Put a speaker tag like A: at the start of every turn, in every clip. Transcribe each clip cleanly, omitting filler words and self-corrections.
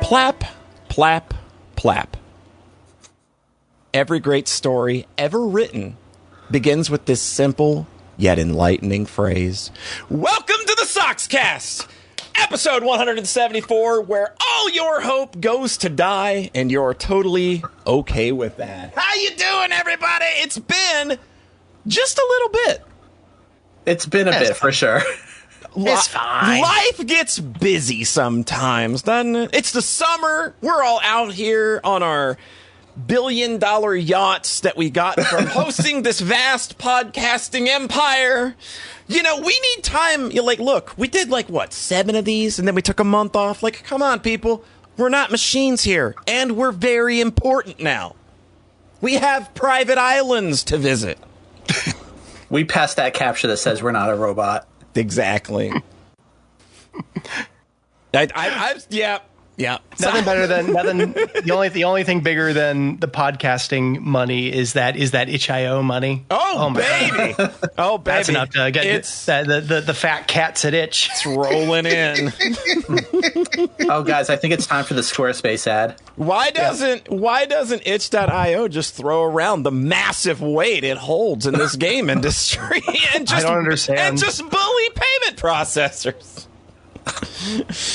A: Plap, plap, plap. Every great story ever written begins with this simple yet enlightening phrase. Welcome to the Sockscast, episode 174, where all your hope goes to die, and you're totally okay with that. How you doing, everybody? It's been just a little bit.
B: It's been a bit, for sure.
C: It's fine.
A: Life gets busy sometimes, doesn't it? It's the summer. We're all out here on our billion-dollar yachts that we got from hosting this vast podcasting empire. You know, we need time. You're like, look, we did 7 of these, and then we took a month off. Like, come on, people. We're not machines here, and we're very important now. We have private islands to visit.
B: We passed that capture that says we're not a robot.
A: Exactly. Yeah.
C: Nothing better than the only thing bigger than the podcasting money is that itch.io money.
A: Oh baby.
C: God.
A: Oh baby.
C: That's enough to get the fat cats at itch.
A: It's rolling in.
B: Oh guys, I think it's time for the Squarespace ad.
A: Why doesn't itch.io just throw around the massive weight it holds in this game industry and just
C: I don't understand.
A: And just bully payment processors?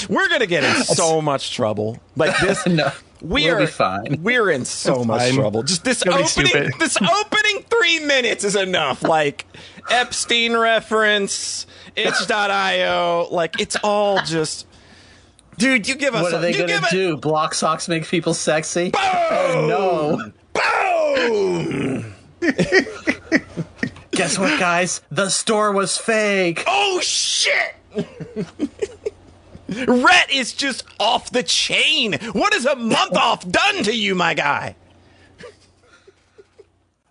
A: We're gonna get in so much trouble. Like this.
B: No, we'll be fine.
A: We're in so much trouble. Just this opening 3 minutes is enough. Like Epstein reference, itch.io. Like it's all just. Dude, you give us.
B: What are they gonna do? Block socks make people sexy?
A: Boom!
B: Oh no!
A: Boom!
B: Guess what, guys? The store was fake.
A: Oh shit! Rhete is just off the chain. What has a month off done to you, my guy?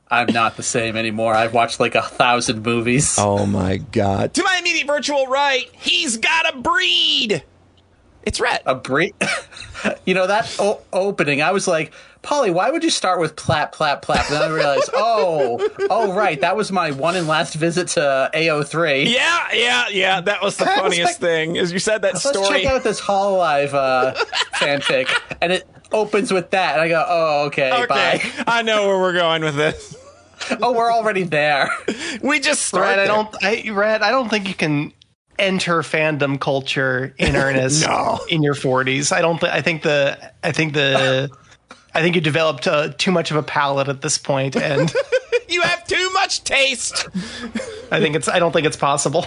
B: I'm not the same anymore. I've watched 1,000 movies.
A: Oh my god. To my immediate virtual right, he's got a breed. It's Rhete.
B: A breed? You know, that opening, I was like, Polly, why would you start with plap, plap, plap? And then I realized, oh, right, that was my one and last visit to AO3.
A: Yeah, that was the funniest thing, is you said that story.
B: Let's check out this Hololive fanfic, and it opens with that, and I go, oh, okay, bye.
A: I know where we're going with this.
B: Oh, we're already there.
A: We just started.
C: Rhete, I don't think you can enter fandom culture in earnest in your 40s. I think you developed too much of a palate at this point, and
A: you have too much taste.
C: I don't think it's possible.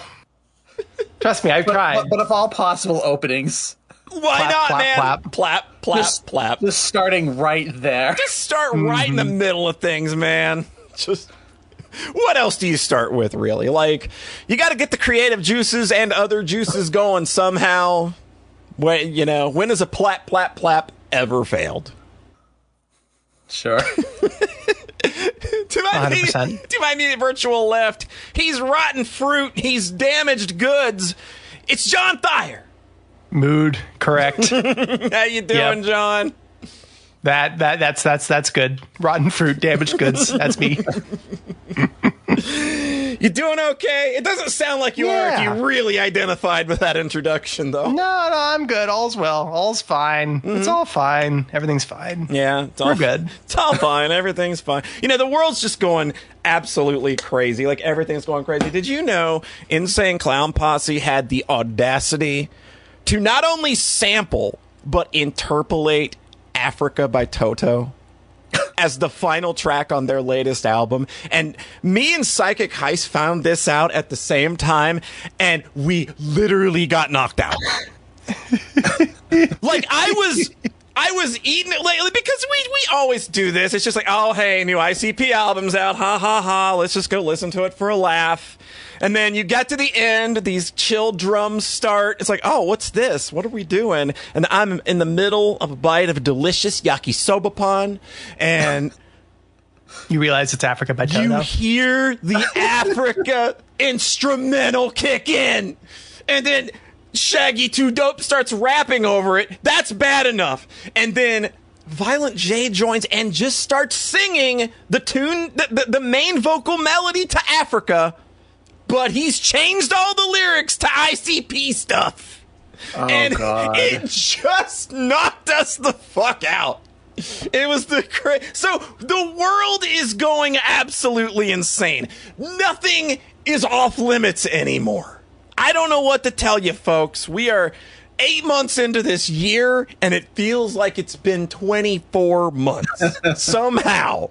C: Trust me, I've tried.
B: But of all possible openings,
A: why not, man? Plap.
B: Just starting right there.
A: Just start right in the middle of things, man. Just. What else do you start with, really? Like, you got to get the creative juices and other juices going somehow. When has a plap ever failed?
B: Sure.
A: To my immediate virtual left, he's rotten fruit. He's damaged goods. It's John Thayer.
C: Mood correct.
A: How you doing, John?
C: That's good. Rotten fruit, damaged goods. That's me.
A: You doing okay? It doesn't sound like you are if you really identified with that introduction, though.
C: No, I'm good. All's well. All's fine. Mm-hmm. It's all fine. Everything's fine.
A: Yeah, we're good. It's all fine. Everything's fine. You know, the world's just going absolutely crazy. Like, everything's going crazy. Did you know Insane Clown Posse had the audacity to not only sample, but interpolate Africa by Toto as the final track on their latest album? And me and Psychic Heist found this out at the same time, and we literally got knocked out. Like, I was eating it lately because we always do this. It's just like, oh, hey, new ICP album's out. Ha, ha, ha. Let's just go listen to it for a laugh. And then you get to the end, these chill drums start. It's like, oh, what's this? What are we doing? And I'm in the middle of a bite of a delicious yakisoba pan, and
C: you realize it's Africa by Toto.
A: You hear the Africa instrumental kick in, and then Shaggy 2 Dope starts rapping over it. That's bad enough. And then Violent J joins and just starts singing the tune, the main vocal melody to Africa, but he's changed all the lyrics to ICP stuff.
B: Oh,
A: and
B: God.
A: it just knocked us the fuck out. It was so the world is going absolutely insane. Nothing is off limits anymore. I don't know what to tell you, folks. We are 8 months into this year, and it feels like it's been 24 months somehow.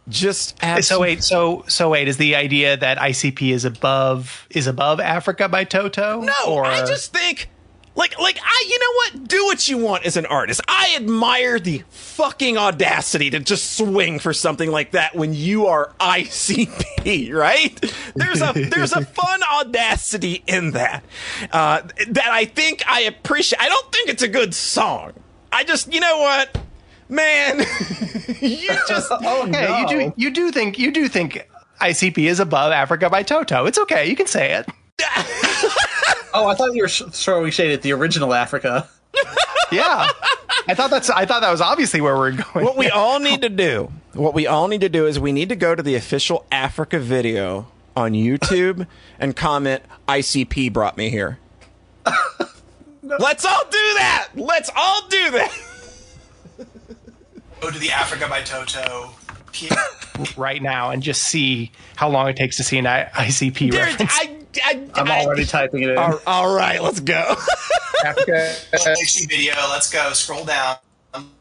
A: Just
C: So wait, is the idea that ICP is above Africa by Toto?
A: No,
C: or
A: I just think you know what? Do what you want as an artist. I admire the fucking audacity to just swing for something like that when you are ICP, right? There's a fun audacity in that that I think I appreciate. I don't think it's a good song. I just, you know what? Man, you just
C: okay. No. You do think ICP is above Africa by Toto. It's okay. You can say it.
B: Oh, I thought you were throwing shade at the original Africa.
C: Yeah, I thought that was obviously where we're going.
A: What we all need to do is we need to go to the official Africa video on YouTube and comment ICP brought me here. No. Let's all do that. Let's all do that.
C: Go to the Africa by Toto right now and just see how long it takes to see an ICP reference.
B: I'm already typing it in.
A: All right, let's go.
C: Africa video. Let's go. Scroll down.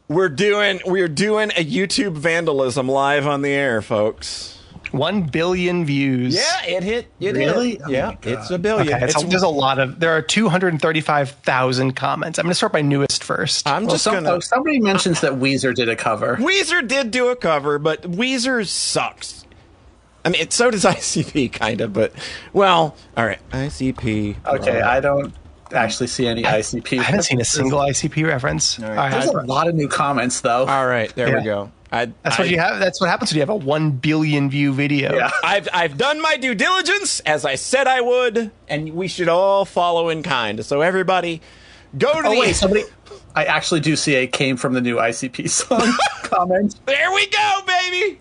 A: We're doing a YouTube vandalism live on the air, folks.
C: 1 billion views.
A: Yeah, it hit.
B: Really?
A: Oh, yeah, it's a billion.
C: Okay, there's a lot of. There are 235,000 comments. I'm going to start by newest first.
B: Somebody mentions that Weezer did a cover.
A: Weezer did do a cover, but Weezer sucks. I mean, so does ICP, kind of, but well, all right, ICP.
B: Okay, I don't actually see any ICP.
C: I haven't seen a single ICP reference.
B: All right. There's a lot of new comments, though.
A: All right, there we go.
C: That's what you have. That's what happens when you have a 1 billion view video.
A: Yeah. I've done my due diligence as I said I would, and we should all follow in kind. So everybody, go to
B: somebody. I actually do see a came from the new ICP song comment.
A: There we go, baby.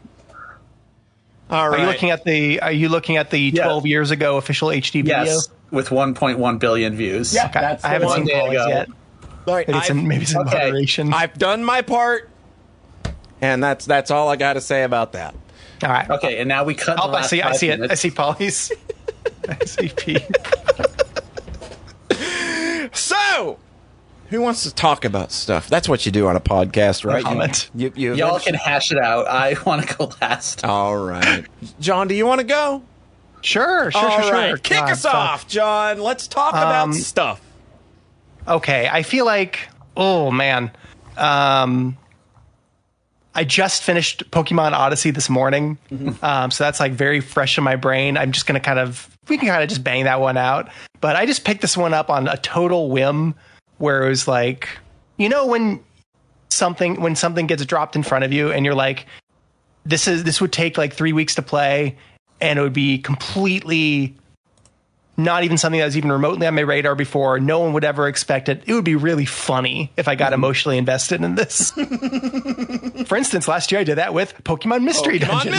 A: All right.
C: Are you looking at the 12 years ago official HD video?
B: Yes, with 1.1 billion views.
A: Yeah,
C: okay. I haven't seen Paul's yet.
A: All right,
C: maybe it's in moderation.
A: I've done my part, and that's all I got to say about that.
C: All right.
B: Okay, and now we cut.
C: I see it. I see Polly's ICP.
A: So, who wants to talk about stuff? That's what you do on a podcast, right?
B: Y'all can hash it out. I want to go last.
A: All right. John, do you want to go?
C: Sure.
A: Right. Kick us off, John. Let's talk about stuff.
C: Okay. I feel like, oh, man. I just finished Pokemon Odyssey this morning. Mm-hmm. So that's like very fresh in my brain. I'm just going to we can kind of just bang that one out. But I just picked this one up on a total whim where it was like, you know, when something gets dropped in front of you and you're like, this would take like 3 weeks to play and it would be completely not even something that was even remotely on my radar before. No one would ever expect it. It would be really funny if I got emotionally invested in this. For instance, last year I did that with Pokemon Mystery Dungeon.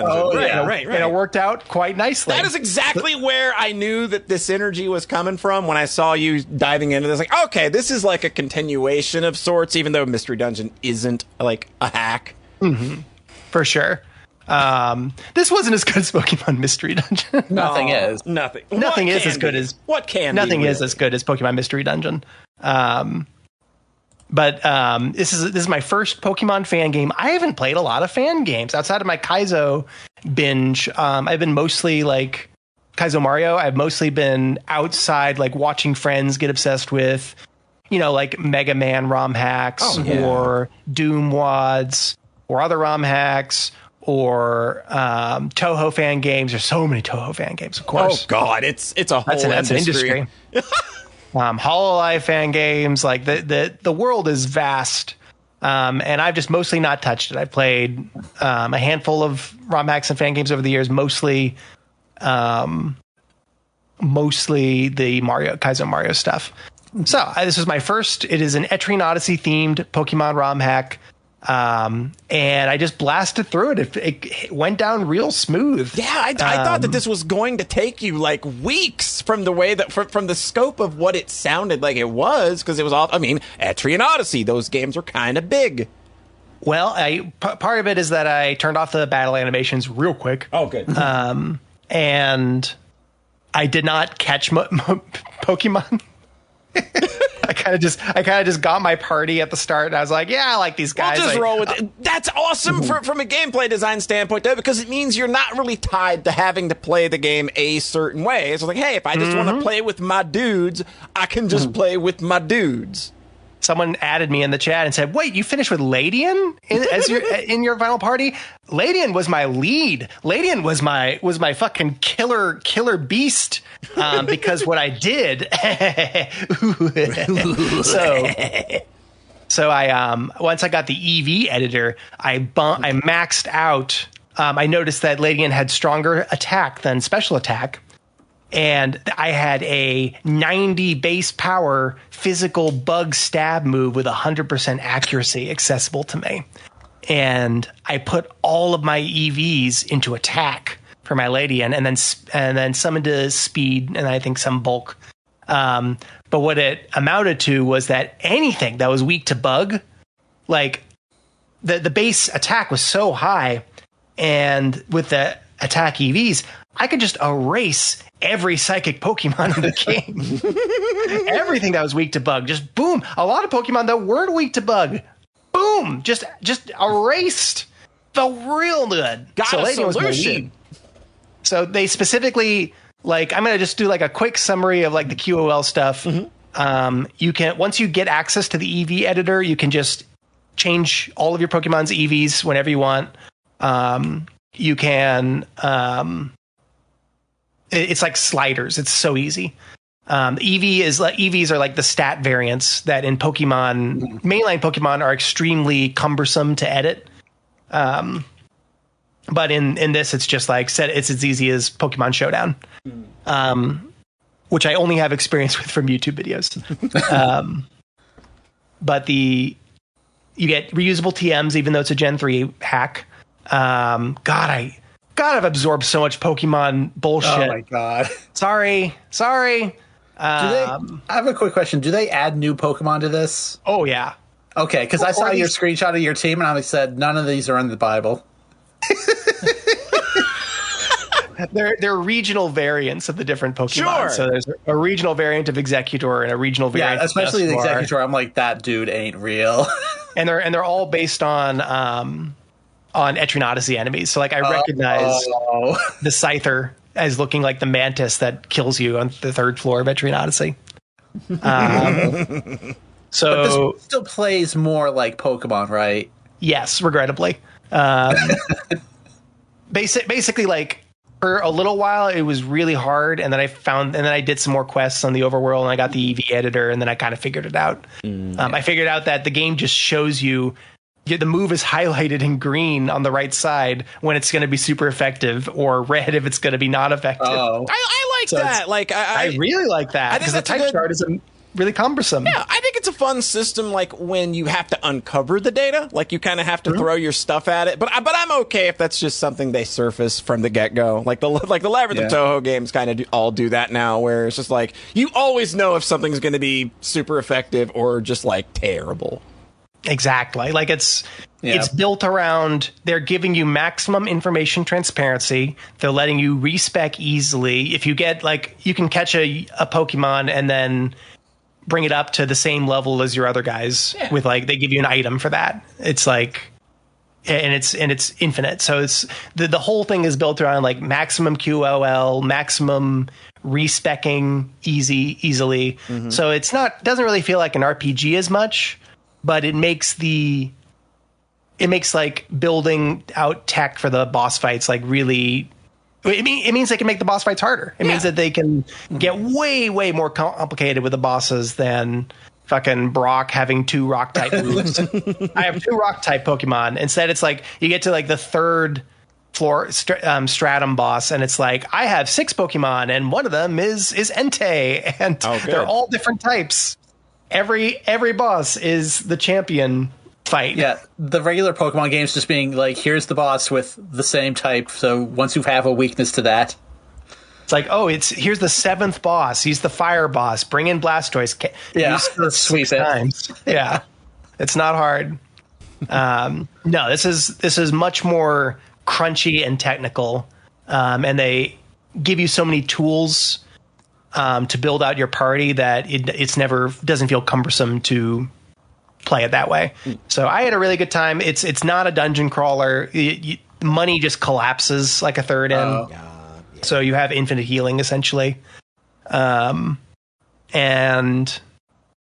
A: Oh, right.
C: And it worked out quite nicely.
A: That is exactly where I knew that this energy was coming from when I saw you diving into this. Like, okay, this is like a continuation of sorts, even though Mystery Dungeon isn't like a hack.
C: Mm-hmm. For sure. This wasn't as good as Pokemon Mystery Dungeon.
B: Nothing is.
C: Nothing is as good as Pokemon Mystery Dungeon. But this is my first Pokemon fan game. I haven't played a lot of fan games outside of my Kaizo binge. I've been mostly like Kaizo Mario. I've mostly been outside, like watching friends get obsessed with, you know, like Mega Man ROM hacks or Doom WADs or other ROM hacks. Or Toho fan games. There's so many Toho fan games, of course.
A: Oh God, it's a whole industry.
C: HoloLive fan games, like the world is vast, and I've just mostly not touched it. I've played a handful of ROM hacks and fan games over the years, mostly the Kaizo Mario stuff. So this was my first. It is an Etrian Odyssey themed Pokemon ROM hack. And I just blasted through it. It went down real smooth.
A: Yeah, I thought that this was going to take you like weeks from the way that from the scope of what it sounded like it was, because it was all. I mean, Etrian Odyssey, those games were kind of big.
C: Well, part of it is that I turned off the battle animations real quick.
A: Oh, good.
C: And I did not catch Pokemon. I kind of just got my party at the start, and I was like, yeah, I like these guys.
A: We'll just roll with it. That's awesome from a gameplay design standpoint, though, because it means you're not really tied to having to play the game a certain way. It's like, hey, if I just want to play with my dudes, I can just play with my dudes.
C: Someone added me in the chat and said, wait, you finished with Ladian in your final party? Ladian was my lead. Ladian was my fucking killer beast. Because what I did, so I once I got the EV editor, I maxed out. I noticed that Ladian had stronger attack than special attack. And I had a 90 base power physical bug stab move with 100% accuracy accessible to me. And I put all of my EVs into attack for my Ladian, and then some into speed, and I think some bulk. But what it amounted to was that anything that was weak to bug, like the base attack was so high, and with the attack EVs, I could just erase every psychic Pokemon in the game. Everything that was weak to bug, just boom. A lot of Pokemon that weren't weak to bug, boom, just erased. Felt real good.
A: Got
C: so
A: a
C: Ladian was my
A: solution.
C: lead. So they specifically, like, I'm gonna just do like a quick summary of like the QOL stuff. You can, once you get access to the EV editor, you can just change all of your Pokemon's EVs whenever you want. You can, it's like sliders. It's so easy. EVs are like the stat variants that in Pokemon, mainline Pokemon are extremely cumbersome to edit. But in this, it's just like it's as easy as Pokemon Showdown, which I only have experience with from YouTube videos. But you get reusable TMs, even though it's a Gen 3 hack. I've absorbed so much Pokemon bullshit.
B: Oh my god.
C: Sorry.
B: I have a quick question. Do they add new Pokemon to this?
C: Oh yeah.
B: Okay, because I saw your screenshot of your team and I said none of these are in the Bible.
C: They're regional variants of the different Pokemon.
A: Sure.
C: So there's a regional variant of Executor and a regional variant.
B: Yeah, especially
C: of
B: the
C: Dusknoir.
B: Executor. I'm like, that dude ain't real.
C: And they're all based on Etrian Odyssey enemies. So like I recognize the Scyther as looking like the mantis that kills you on the 3rd floor of Etrian Odyssey. So
B: but this still plays more like Pokemon, right?
C: Yes, regrettably. Basically, like for a little while, it was really hard, and then I did some more quests on the overworld, and I got the EV editor, and then I kind of figured it out. I figured out that the game just shows you the move is highlighted in green on the right side when it's going to be super effective, or red if it's going to be not effective.
A: I like that. Like
C: I really like that because the type chart is really cumbersome.
A: Yeah, I think it's a fun system. Like when you have to uncover the data, like you kind of have to throw your stuff at it. But I'm okay if that's just something they surface from the get go. Like the Labyrinth of Toho games kind of all do that now, where it's just like you always know if something's going to be super effective or just like terrible.
C: Exactly. Like it's built around, they're giving you maximum information transparency. They're letting you respec easily. If you get you can catch a Pokemon and then bring it up to the same level as your other guys with they give you an item for that. It's like, and it's infinite. So it's the whole thing is built around like maximum QOL, maximum respecking easily. So it's doesn't really feel like an RPG as much, but it makes like building out tech for the boss fights like really. It means they can make the boss fights harder. It means that they can get way more complicated with the bosses than fucking Brock having 2 rock type moves. I have 2 rock type Pokemon. Instead, it's like you get to like the 3rd floor stratum boss, and it's like I have 6 Pokemon, and one of them is Entei, and they're all different types. Every boss is the champion fight.
B: Yeah, the regular Pokemon games just being like, here's the boss with the same type, so once you have a weakness to that.
C: It's like, oh, here's the 7th boss. He's the fire boss. Bring in Blastoise.
B: Yeah,
C: let's sweep it. Times. Yeah, it's not hard. No, this is much more crunchy and technical, and they give you so many tools to build out your party that it's never doesn't feel cumbersome to play it that way. So I had a really good time. It's not a dungeon crawler. Money just collapses like a third in.
B: Oh.
C: So you have infinite healing essentially. And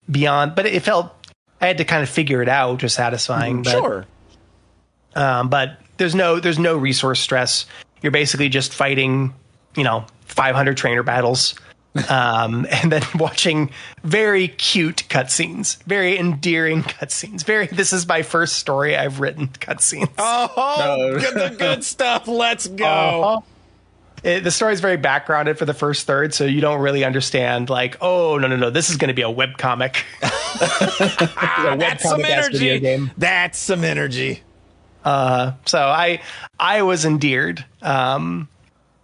C: beyond, but it felt I had to kind of figure it out, which was satisfying.
A: Sure.
C: But there's no resource stress. You're basically just fighting, 500 trainer battles. And then watching very cute cutscenes, very endearing cutscenes. This is my first story I've written cutscenes.
A: Oh, the good stuff. Let's go.
C: The story is very backgrounded for the first third, so you don't really understand, like, oh, no, this is going to be a webcomic.
A: That's some energy. That's some energy.
C: So I was endeared. And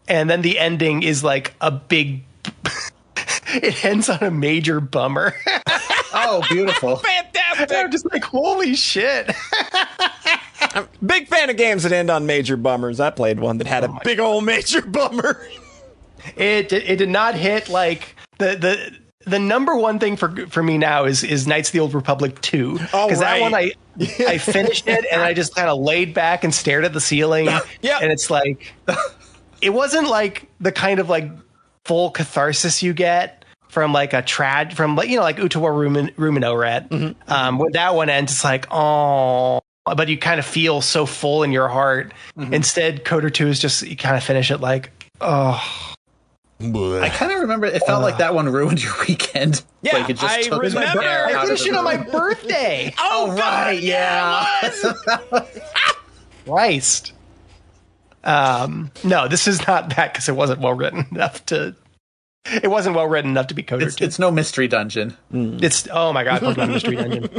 C: then the ending is like a big... it ends on a major bummer.
B: Oh, beautiful.
A: Fantastic.
C: I'm just like, holy shit.
A: I'm a big fan of games that end on major bummers. I played one that had a big old major bummer.
C: It did not hit like the number one thing for me now is Knights of the Old Republic 2. Because that one I finished it and I just kind of laid back and stared at the ceiling.
A: Yeah.
C: And it's like it wasn't like the kind of like full catharsis you get from like like Utawa Rumino Rhete. Mm-hmm. When that one ends, it's like, oh, but you kind of feel so full in your heart. Mm-hmm. Instead, Coder 2 is just, you kind of finish it like, oh.
B: I kind of remember it felt like that one ruined your weekend.
A: Yeah,
B: like it just
A: I remember.
C: I finished it on my birthday.
A: Oh,
B: right, yeah.
C: Christ. No, this is not that because it wasn't well written enough to. It wasn't well written enough to be Coder 2.
B: It's no mystery dungeon.
C: It's oh my god, Pokemon Mystery Dungeon.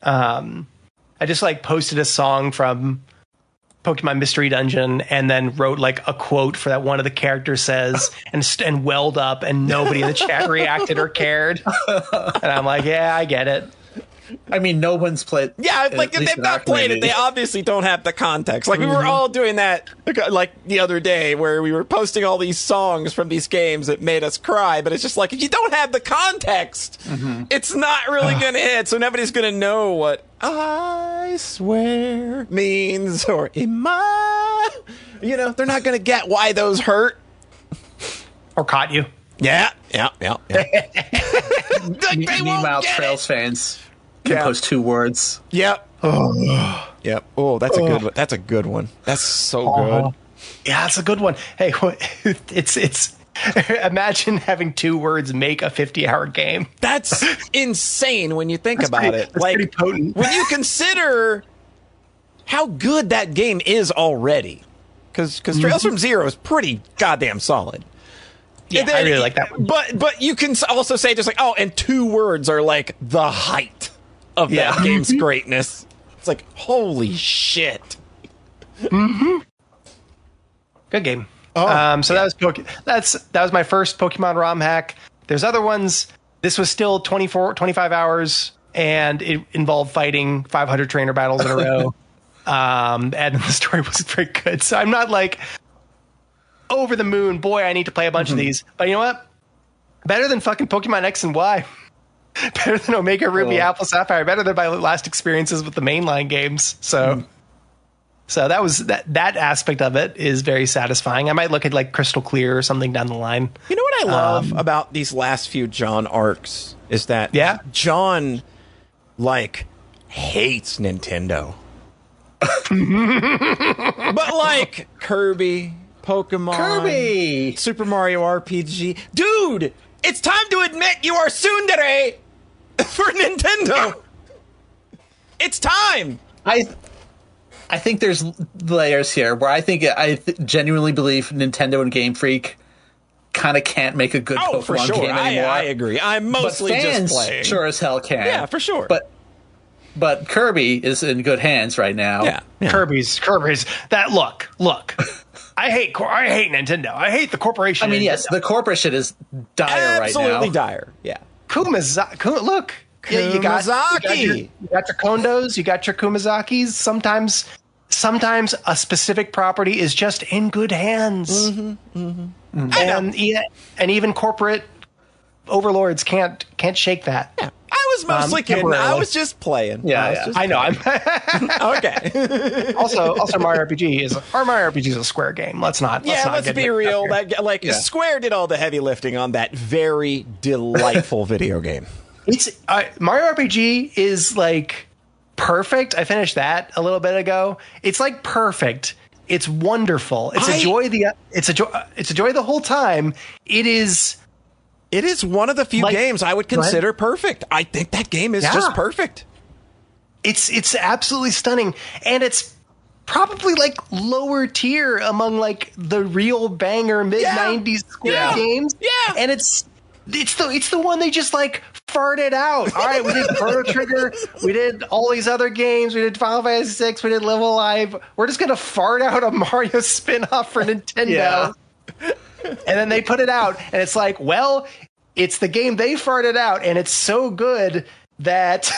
C: I just like posted a song from Pokemon Mystery Dungeon and then wrote like a quote for that one of the characters says and welled up and nobody in the chat reacted or cared. And I'm like, yeah, I get it.
B: I mean, no one's played.
A: Yeah, like if they've not played it, they obviously don't have the context. Like we were all doing that like the other day where we were posting all these songs from these games that made us cry, but it's just like if you don't have the context, it's not really going to hit. So nobody's going to know what I swear means or am I. They're not going to get why those hurt.
C: Or caught you.
A: Yeah. Like,
B: Meanwhile, Trails fans can post 2 words.
A: Yep. Yep. Oh, that's a good one. That's a good one. That's so good.
C: Yeah, it's a good one. Hey, it's imagine having 2 words make a 50-hour game.
A: That's insane when you think about it.
C: That's pretty potent.
A: When you consider how good that game is already. Because Trails from Zero is pretty goddamn solid.
C: Yeah, I really like that one.
A: But you can also say just like, and 2 words are like the height of that game's greatness. It's like, holy shit.
C: Mm-hmm. Good game. So that was my first Pokemon ROM hack. There's other ones. This was still 25 hours, and it involved fighting 500 trainer battles in a row. And the story wasn't very good. So I'm not like over the moon. Boy, I need to play a bunch of these. But you know what? Better than fucking Pokemon X and Y. Better than Omega Ruby, Apple Sapphire. Better than my last experiences with the mainline games. So that was that aspect of it is very satisfying. I might look at like Crystal Clear or something down the line.
A: You know what I love about these last few John arcs is that John like hates Nintendo. But like Kirby, Pokemon, Super Mario RPG. Dude, it's time to admit you are tsundere for Nintendo. It's time.
B: I think there's layers here where I genuinely believe Nintendo and Game Freak kind of can't make a good Pokemon game anymore.
A: I agree. I'm mostly
B: but fans
A: just playing.
B: Sure as hell can.
A: Yeah, for sure.
B: But but Kirby is in good hands right now.
A: Yeah.
C: Kirby's that look. I hate Nintendo. I hate the corporation.
B: I mean,
C: Nintendo.
B: yes, the corporate shit is dire
A: Absolutely
B: right now.
A: dire. Yeah.
C: Look. Yeah, you got your condos, you got your Kumazakis. Sometimes a specific property is just in good hands. And even corporate overlords can't shake that.
A: Yeah. I was mostly kidding. I was just playing.
B: Yeah,
C: I know. I'm
A: Okay.
C: also Mario RPG is a Square game. Let's
A: be real. Square did all the heavy lifting on that very delightful video game.
C: It's Mario RPG is like perfect. I finished that a little bit ago. It's like perfect. It's wonderful. It's a joy the whole time. It is
A: one of the few games I would consider perfect. I think that game is just perfect.
C: It's absolutely stunning, and it's probably like lower tier among like the real banger mid-90s Square games.
A: Yeah,
C: and it's the one they just like farted out. All right, we did Chrono Trigger, we did all these other games, we did Final Fantasy VI, we did Live Alive. We're just gonna fart out a Mario spin-off for Nintendo. Yeah. And then they put it out, and it's like, well, it's the game they farted out, and it's so good that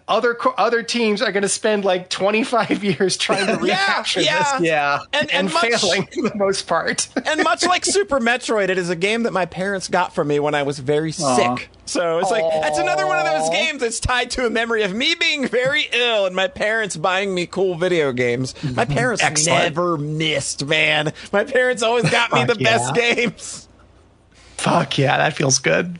C: other teams are going to spend like 25 years trying to recapture this.
B: Yeah.
C: And failing for the most part.
A: And much like Super Metroid, it is a game that my parents got for me when I was very sick. So it's like, that's another one of those games that's tied to a memory of me being very ill and my parents buying me cool video games. My parents never missed, man. My parents always got me the best games.
C: Fuck yeah, that feels good.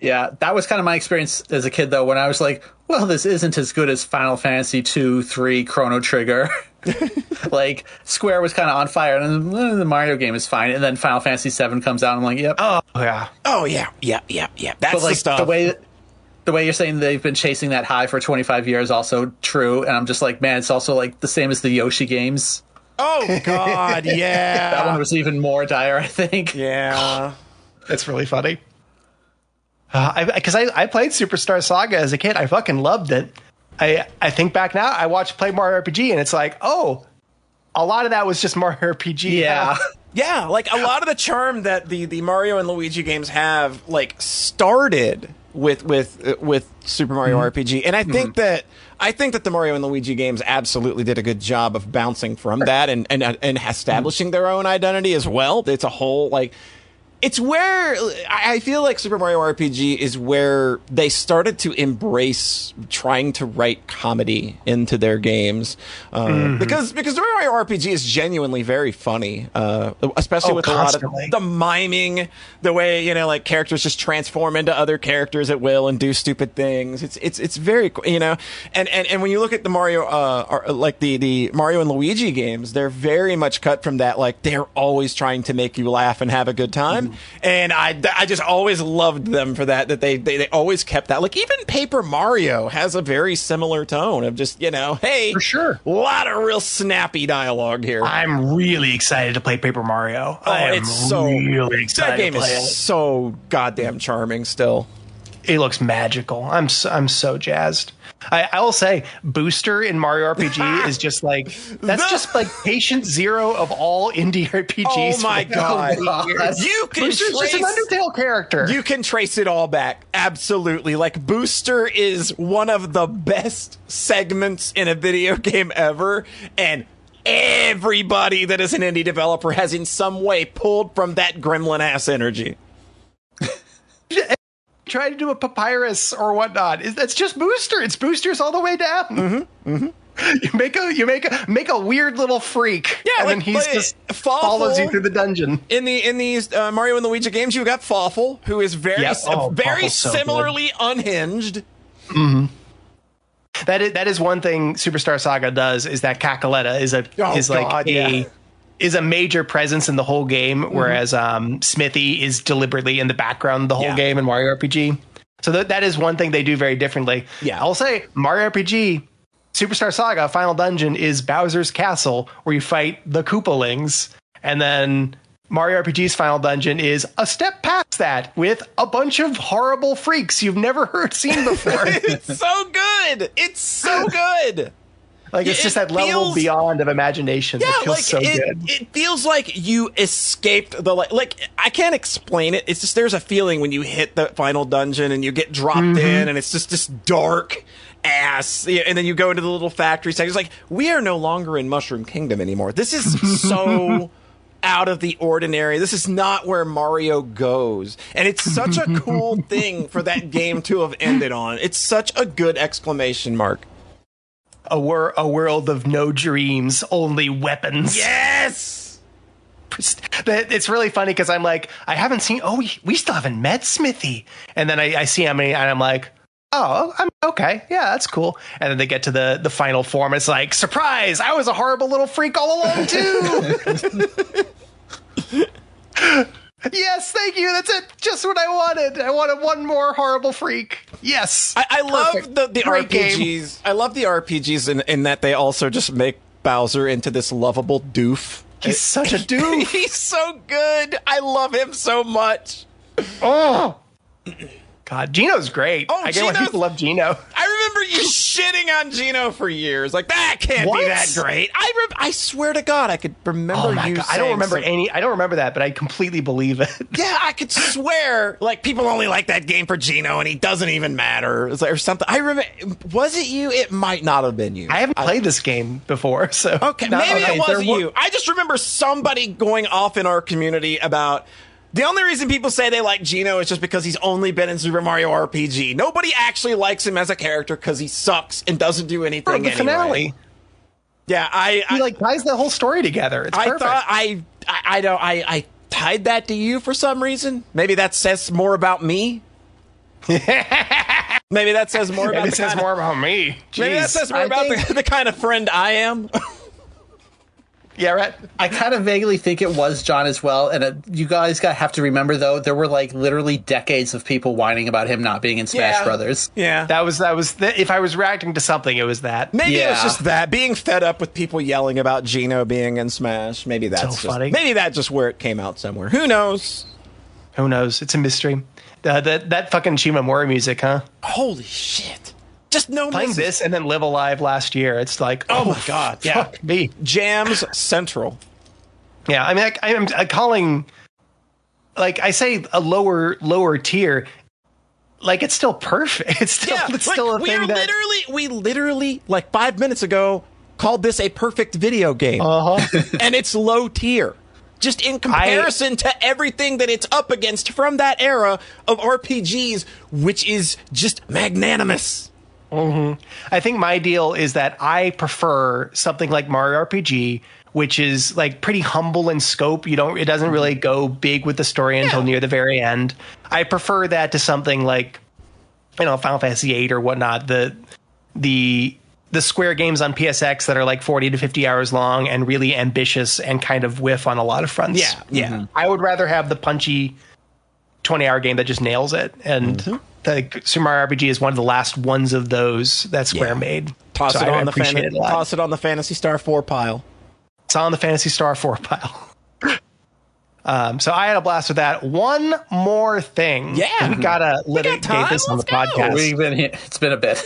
B: Yeah, that was kind of my experience as a kid, though, when I was like, well, this isn't as good as Final Fantasy 2, 3, Chrono Trigger. Like, Square was kind of on fire, and then the Mario game is fine, and then Final Fantasy 7 comes out, and I'm like, yep.
C: Oh, yeah.
A: Oh, yeah. That's
B: but, like,
A: the stuff.
B: The way you're saying they've been chasing that high for 25 years, also true, and I'm just like, man, it's also, like, the same as the Yoshi games.
A: Oh, God, yeah.
B: That one was even more dire, I think.
A: Yeah.
C: That's really funny. Because I played Superstar Saga as a kid. I fucking loved it. I think back now, I play Mario RPG, and it's like, oh, a lot of that was just Mario RPG.
B: Yeah.
A: Yeah, like a lot of the charm that the Mario and Luigi games have, like, started with Super Mario RPG, and I think that the Mario and Luigi games absolutely did a good job of bouncing from that and establishing their own identity as well. It's a whole like. It's where I feel like Super Mario RPG is where they started to embrace trying to write comedy into their games, because Super Mario RPG is genuinely very funny, especially with constantly. A lot of the miming, the way like characters just transform into other characters at will and do stupid things. It's very and when you look at the Mario like the Mario and Luigi games, they're very much cut from that. Like they're always trying to make you laugh and have a good time. And I just always loved them for that they always kept that. Like even Paper Mario has a very similar tone of just, hey,
C: for sure,
A: a lot of real snappy dialogue here.
C: I'm really excited to play Paper Mario.
A: It's so
C: really excited.
A: That game is so goddamn charming still.
C: It looks magical. I'm so jazzed. I will say, Booster in Mario RPG is just like just like patient zero of all indie RPGs.
A: Oh my god!
C: Booster's just an Undertale character.
A: You can trace it all back. Absolutely, like Booster is one of the best segments in a video game ever, and everybody that is an indie developer has in some way pulled from that gremlin ass energy.
C: Try to do a papyrus or whatnot. That's just Booster. It's Boosters all the way down. You make a weird little freak. Yeah, and then he's just follows you through the dungeon.
A: In these Mario and Luigi games, you got Fawful, who is very similarly unhinged.
C: Mm-hmm. That is one thing Superstar Saga does, is that Cacaletta is a major presence in the whole game, whereas Smithy is deliberately in the background the whole game in Mario RPG. So that is one thing they do very differently. Yeah, I'll say Mario RPG Superstar Saga Final Dungeon is Bowser's Castle, where you fight the Koopalings, and then Mario RPG's Final Dungeon is a step past that with a bunch of horrible freaks you've never seen before.
A: It's so good. good. It's so good.
C: Like, it's just that level beyond of imagination.
A: Yeah,
C: that feels
A: like
C: so good.
A: It feels like you escaped the like. I can't explain it. It's just there's a feeling when you hit the final dungeon and you get dropped in, and it's just this dark ass, and then you go into the little factory section. It's like, we are no longer in Mushroom Kingdom anymore. This is so out of the ordinary. This is not where Mario goes, and it's such a cool thing for that game to have ended on. It's such a good exclamation mark.
C: A world of no dreams, only weapons.
A: Yes!
C: It's really funny because I'm like, I haven't seen, we still haven't met Smithy. And then I see how many, and I'm like, oh, I'm okay. Yeah, that's cool. And then they get to the final form. It's like, surprise! I was a horrible little freak all along, too! Yes, thank you. That's it. Just what I wanted. I wanted one more horrible freak. Yes.
A: I love the RPGs. Game. I love the RPGs in that they also just make Bowser into this lovable doof.
C: He's such a doof.
A: He's so good. I love him so much.
C: Oh. God, Gino's great. I get why people love Gino.
A: I remember you shitting on Gino for years. Like, that can't be that great. I swear to God, I could remember you saying
C: I don't remember that, but I completely believe it.
A: Yeah, I could swear, like, people only like that game for Gino, and he doesn't even matter. It's like, or something. I remember, was it you? It might not have been you.
C: I haven't played this game before, so.
A: Okay, maybe it wasn't you. I just remember somebody going off in our community about... The only reason people say they like Gino is just because he's only been in Super Mario RPG. Nobody actually likes him as a character because he sucks and doesn't do anything anyway.
C: Finale.
A: Yeah,
C: he like ties the whole story together. It's perfect.
A: I tied that to you for some reason. Maybe that says more about me. Maybe that says more about.
C: Maybe it says more about me. Jeez.
A: Maybe that says more about the kind of friend I am.
B: Yeah, right. I kind of vaguely think it was John as well. And you guys have to remember, though, there were like literally decades of people whining about him not being in Smash Brothers.
A: Yeah,
C: that was. If I was reacting to something, it was that.
A: Maybe it was just that, being fed up with people yelling about Gino being in Smash. Maybe that's so funny. Maybe that's just where it came out somewhere. Who knows?
C: Who knows? It's a mystery. That fucking Shimamori music, huh?
A: Holy shit. Just no
C: playing this and then Live Alive last year. It's like,
A: oh my God, yeah,
C: fuck me.
A: Jams Central.
C: Yeah, I mean, I'm calling, like, I say a lower tier. Like, it's still perfect. It's still a thing that
A: we literally like 5 minutes ago called this a perfect video game, and it's low tier. Just in comparison to everything that it's up against from that era of RPGs, which is just magnanimous.
C: Mm-hmm. I think my deal is that I prefer something like Mario RPG, which is like pretty humble in scope. It doesn't really go big with the story until near the very end. I prefer that to something like, Final Fantasy VIII or whatnot. The Square games on PSX that are like 40 to 50 hours long and really ambitious and kind of whiff on a lot of fronts.
A: Yeah.
C: Mm-hmm. I would rather have the punchy 20-hour game that just nails it. And the Super Mario RPG is one of the last ones of those that Square made.
A: Toss it on the Phantasy Star 4 pile.
C: It's on the Phantasy Star 4 pile. So I had a blast with that. One more thing.
A: Yeah.
C: We gotta litigate this on the podcast.
B: It's been a bit.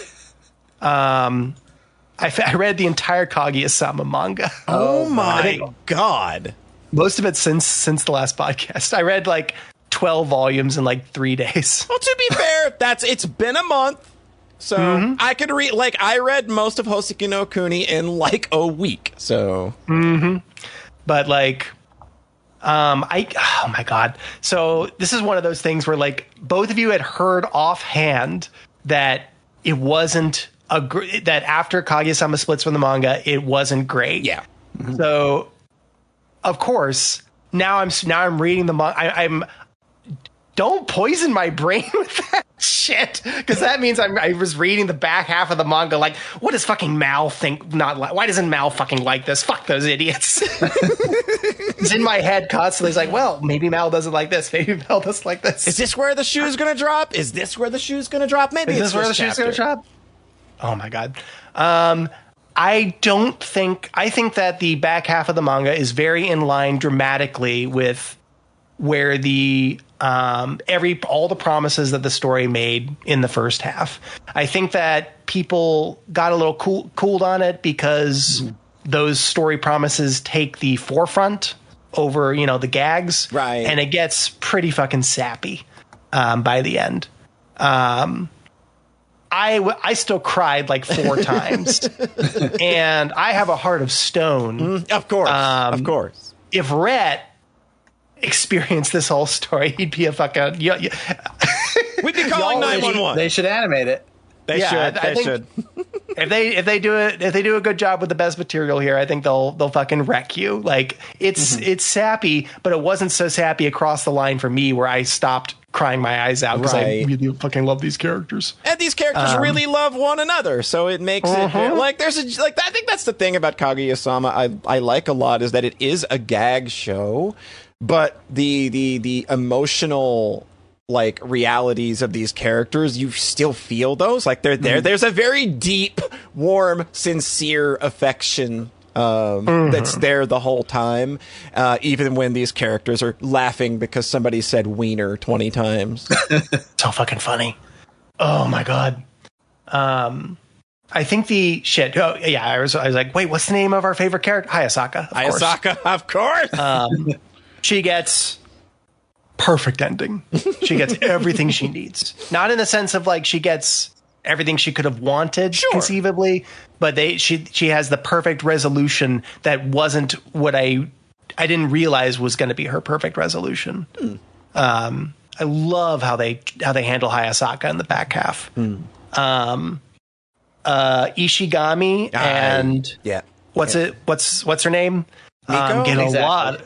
C: I read the entire Kaguya-sama manga.
A: Oh my God.
C: Most of it since the last podcast. I read like 12 volumes in like 3 days.
A: Well, to be fair, it's been a month. So I could read, like, I read most of Hoseki no Kuni in like a week. So,
C: but like, oh my God. So this is one of those things where like both of you had heard offhand that it wasn't that after Kaguya-sama splits from the manga, it wasn't great.
A: Yeah.
C: So, of course, now I'm reading the manga. Don't poison my brain with that shit, because that means I was reading the back half of the manga like, what does fucking Mal think? Why doesn't Mal fucking like this? Fuck those idiots. It's in my head constantly. It's like, well, maybe Mal doesn't like this. Maybe Mal doesn't like this.
A: Is this where the shoe's gonna drop? Is this where the shoe's gonna drop? Maybe
C: is this where the shoe's gonna drop? Oh my God. I think that the back half of the manga is very in line dramatically with where the all the promises that the story made in the first half. I think that people got a little cooled on it because those story promises take the forefront over, the gags.
A: Right.
C: And it gets pretty fucking sappy by the end. I still cried like 4 times. And I have a heart of stone.
A: Of course. Of course.
C: If Rhete experienced this whole story, he'd be a fucking...
A: We'd be calling 911.
B: They should animate it.
A: They should.
C: If they do a good job with the best material here, I think they'll fucking wreck you. Like it's sappy, but it wasn't so sappy across the line for me where I stopped crying my eyes out because I really fucking love these characters.
A: And these characters really love one another, so it makes it like there's a like I think that's the thing about Kaguya-sama I like a lot is that it is a gag show, but the emotional like realities of these characters, you still feel those, like they're there. There's a very deep, warm, sincere affection that's there the whole time, even when these characters are laughing because somebody said wiener 20 times.
C: So fucking funny. Oh my god. I think I was like, wait, what's the name of our favorite character? Hayasaka.
A: Of course.
C: She gets perfect ending. She gets everything she needs. Not in the sense of like she gets everything she could have wanted conceivably, but she has the perfect resolution that wasn't what I didn't realize was going to be her perfect resolution. I love how they handle Hayasaka in the back half. Ishigami and what's her name?
A: Miko?
C: Get
B: Exactly.
C: a lot.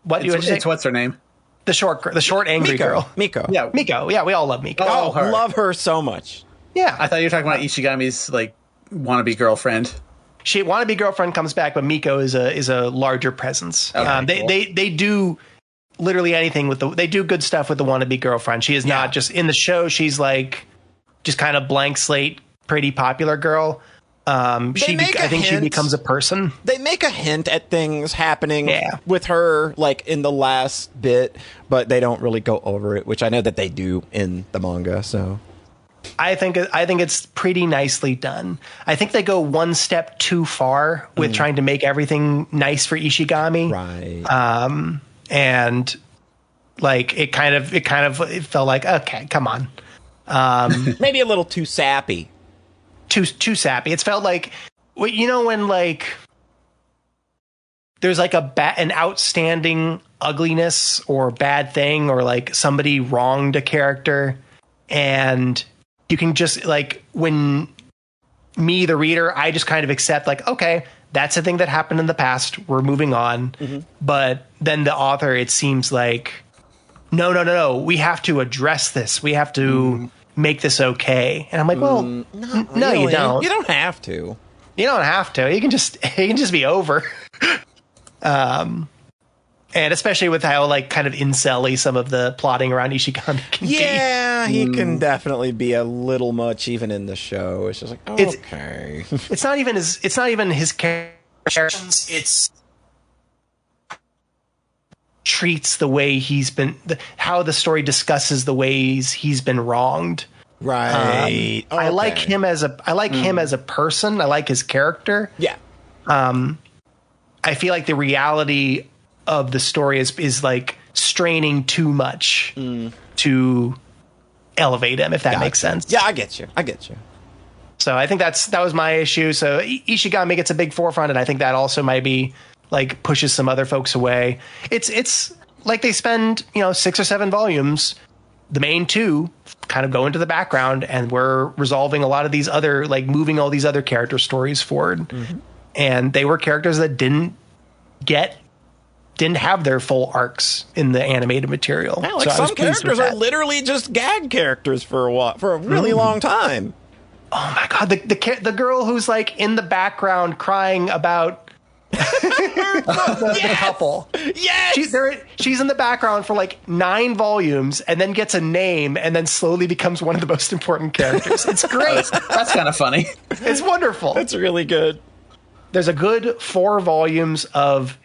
B: What's her name?
C: The short angry girl.
A: Miko.
B: Yeah.
C: Miko. Yeah, we all love Miko.
B: Oh, her.
A: Love her so much.
C: Yeah.
B: I thought you were talking about Ishigami's like wannabe girlfriend.
C: She wannabe girlfriend comes back, but Miko is a larger presence.
B: Okay,
C: They do literally anything they do good stuff with the wannabe girlfriend. She is not just in the show. She's like just kind of blank slate, pretty popular girl. I think she becomes a person.
A: They make a hint at things happening with her, like in the last bit, but they don't really go over it, which I know that they do in the manga. So
C: I think it's pretty nicely done. I think they go one step too far with trying to make everything nice for Ishigami,
A: right?
C: And like it felt like, okay, come on,
A: maybe a little too sappy.
C: Too sappy. It's felt like, when like there's like an outstanding ugliness or bad thing, or like somebody wronged a character, and you can just like, when me, the reader, I just kind of accept like, okay, that's a thing that happened in the past. We're moving on. But then the author, it seems like, no, we have to address this. We have to make this okay. And I'm like, well, no, you don't.
A: You don't have to.
C: You don't have to. You can just be over. And especially with how like kind of incel-y some of the plotting around Ishigami can be.
A: Yeah, he can definitely be a little much even in the show. It's just like, okay.
C: It's not even his characters. It's treats the way he's been, how the story discusses the ways he's been wronged.
A: Right.
C: I like him as a person. I like his character.
A: Yeah.
C: I feel like the reality of the story is like straining too much to elevate him, if that makes sense.
A: Yeah, I get you.
C: So I think that was my issue. So Ishigami gets a big forefront, and I think that also might be like pushes some other folks away. It's like they spend 6 or 7 volumes, the main 2 kind of go into the background, and we're resolving a lot of these other, like moving all these other character stories forward. And they were characters that didn't have their full arcs in the animated material.
A: Yeah, like some characters are literally just gag characters for a really long time.
C: Oh my god, the girl who's like in the background crying about the couple.
A: Yes,
C: she's in the background for like 9 volumes, and then gets a name, and then slowly becomes one of the most important characters. It's great.
B: That's kind of funny.
C: It's wonderful.
A: It's really good.
C: There's a good 4 volumes of.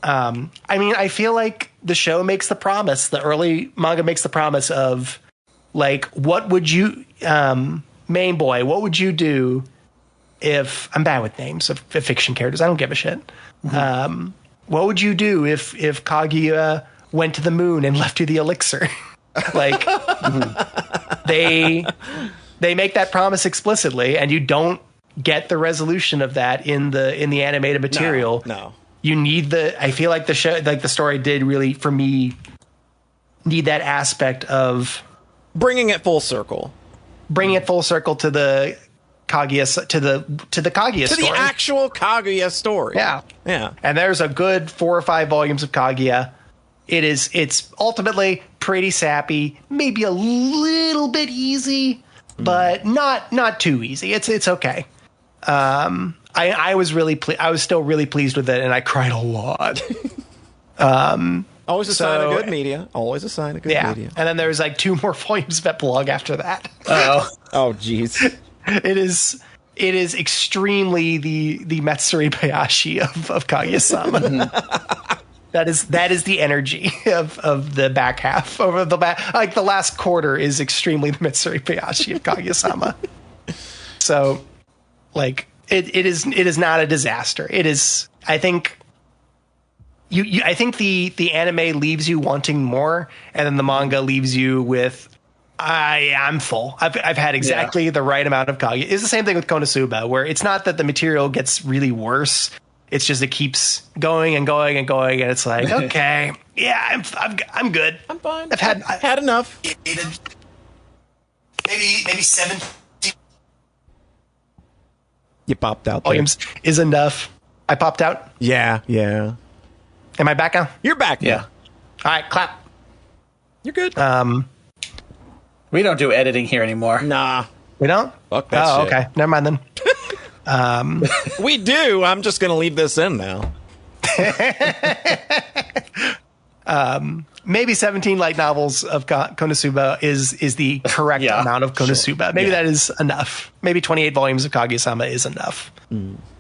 C: I feel like the show makes the promise. The early manga makes the promise of like, what would you main boy, what would you do if I'm bad with names of fiction characters? I don't give a shit. What would you do if Kaguya went to the moon and left you the elixir? Like, they make that promise explicitly, and you don't get the resolution of that in the animated material.
A: No.
C: You need I feel like the show, like the story did really, for me, need that aspect of
A: bringing it full circle.
C: Bringing it full circle to the Kaguya, to the Kaguya story.
A: To the actual Kaguya story.
C: Yeah.
A: Yeah.
C: And there's a good 4 or 5 volumes of Kaguya. It's ultimately pretty sappy, maybe a little bit easy, but not too easy. It's okay. I was still really pleased with it, and I cried a lot.
A: Always a sign of good media. Always a sign of good media.
C: And then there's like 2 more volumes of epilogue after that.
A: Oh, jeez.
C: It is extremely the Matsuri Bayashi of Kaguya-sama. That is the energy of the back half. Over the back, like the last quarter is extremely the Matsuri Bayashi of Kaguya-sama. So, like it is not a disaster. It is. I think I think the anime leaves you wanting more, and then the manga leaves you with, I'm full. I've had exactly the right amount of Kaguya. It's the same thing with Konosuba, where it's not that the material gets really worse. It's just it keeps going and going and going, and it's like, okay, yeah, I'm good.
A: I'm fine.
C: I've
A: had enough.
C: Maybe 7
A: You popped out there.
C: volumes is enough. I popped out.
A: Yeah.
C: Am I back now?
A: You're back now.
C: All right, clap.
A: You're good.
B: We don't do editing here anymore.
A: Nah.
C: We don't?
A: Fuck that shit.
C: Okay. Never mind then.
A: We do. I'm just going to leave this in now.
C: Maybe 17 light novels of Konosuba is the correct amount of Konosuba. Maybe that is enough. Maybe 28 volumes of Kaguya-sama is enough.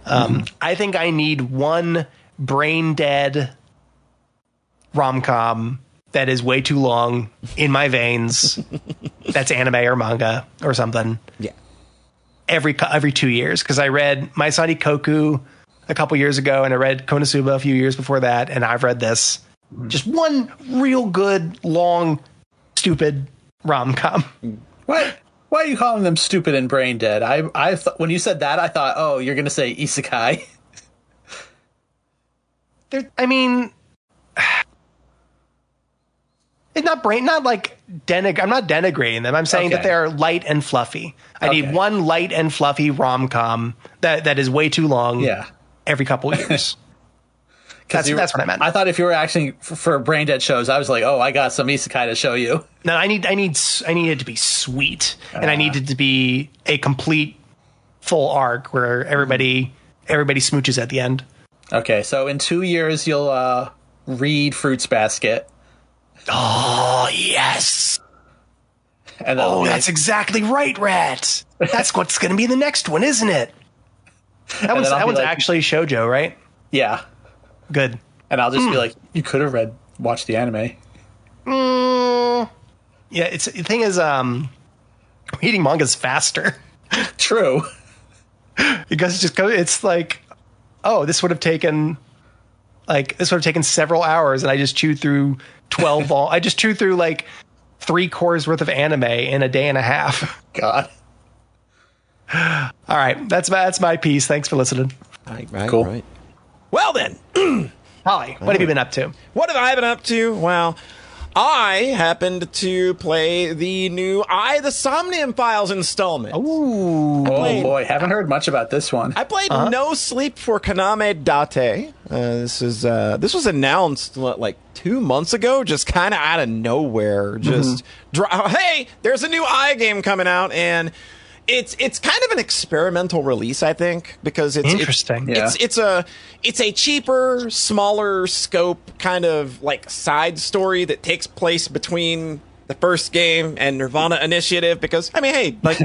C: I think I need one brain dead rom-com that is way too long in my veins. That's anime or manga or something.
A: Yeah.
C: Every 2 years, because I read My Sonny Koku a couple years ago, and I read Konosuba a few years before that, and I've read this. Just one real good, long, stupid rom-com.
B: What? Why are you calling them stupid and brain dead? When you said that, I thought, oh, you're going to say isekai.
C: I'm not denigrating them. I'm saying that they're light and fluffy. I need one light and fluffy rom-com that is way too long.
B: Yeah.
C: Every couple years. That's what I meant.
B: I thought if you were asking for brain dead shows, I was like, oh, I got some isekai to show you.
C: No, I need it to be sweet, and I need it to be a complete full arc where everybody smooches at the end.
B: Okay, so in 2 years you'll read Fruits Basket.
C: Oh yes!
B: And
C: that's exactly right, Rhete. That's what's going to be the next one, isn't it? That one's actually shoujo, right?
B: Yeah.
C: Good.
B: And I'll just be like, you could have watched the anime.
C: Yeah, the thing is, reading manga's faster.
B: True.
C: Because it's like, oh, this would have taken several hours, and I just chewed through 12 I just chewed through like 3 quarters worth of anime in a day and a half.
B: God.
C: All right, that's my piece. Thanks for listening.
A: Right,
B: cool.
A: Right. Well then,
C: Holly, what have you been up to?
A: What have I been up to? Well, I happened to play the new the Somnium Files installment.
C: Ooh.
B: Oh boy, haven't heard much about this one.
A: I played No Sleep for Kaname Date. This was announced like 2 months ago, just kind of out of nowhere. Just hey, there's a new game coming out, and it's kind of an experimental release, I think, because it's
C: interesting.
A: It's a cheaper, smaller scope kind of like side story that takes place between the first game and Nirvana Initiative. Because I mean, hey, like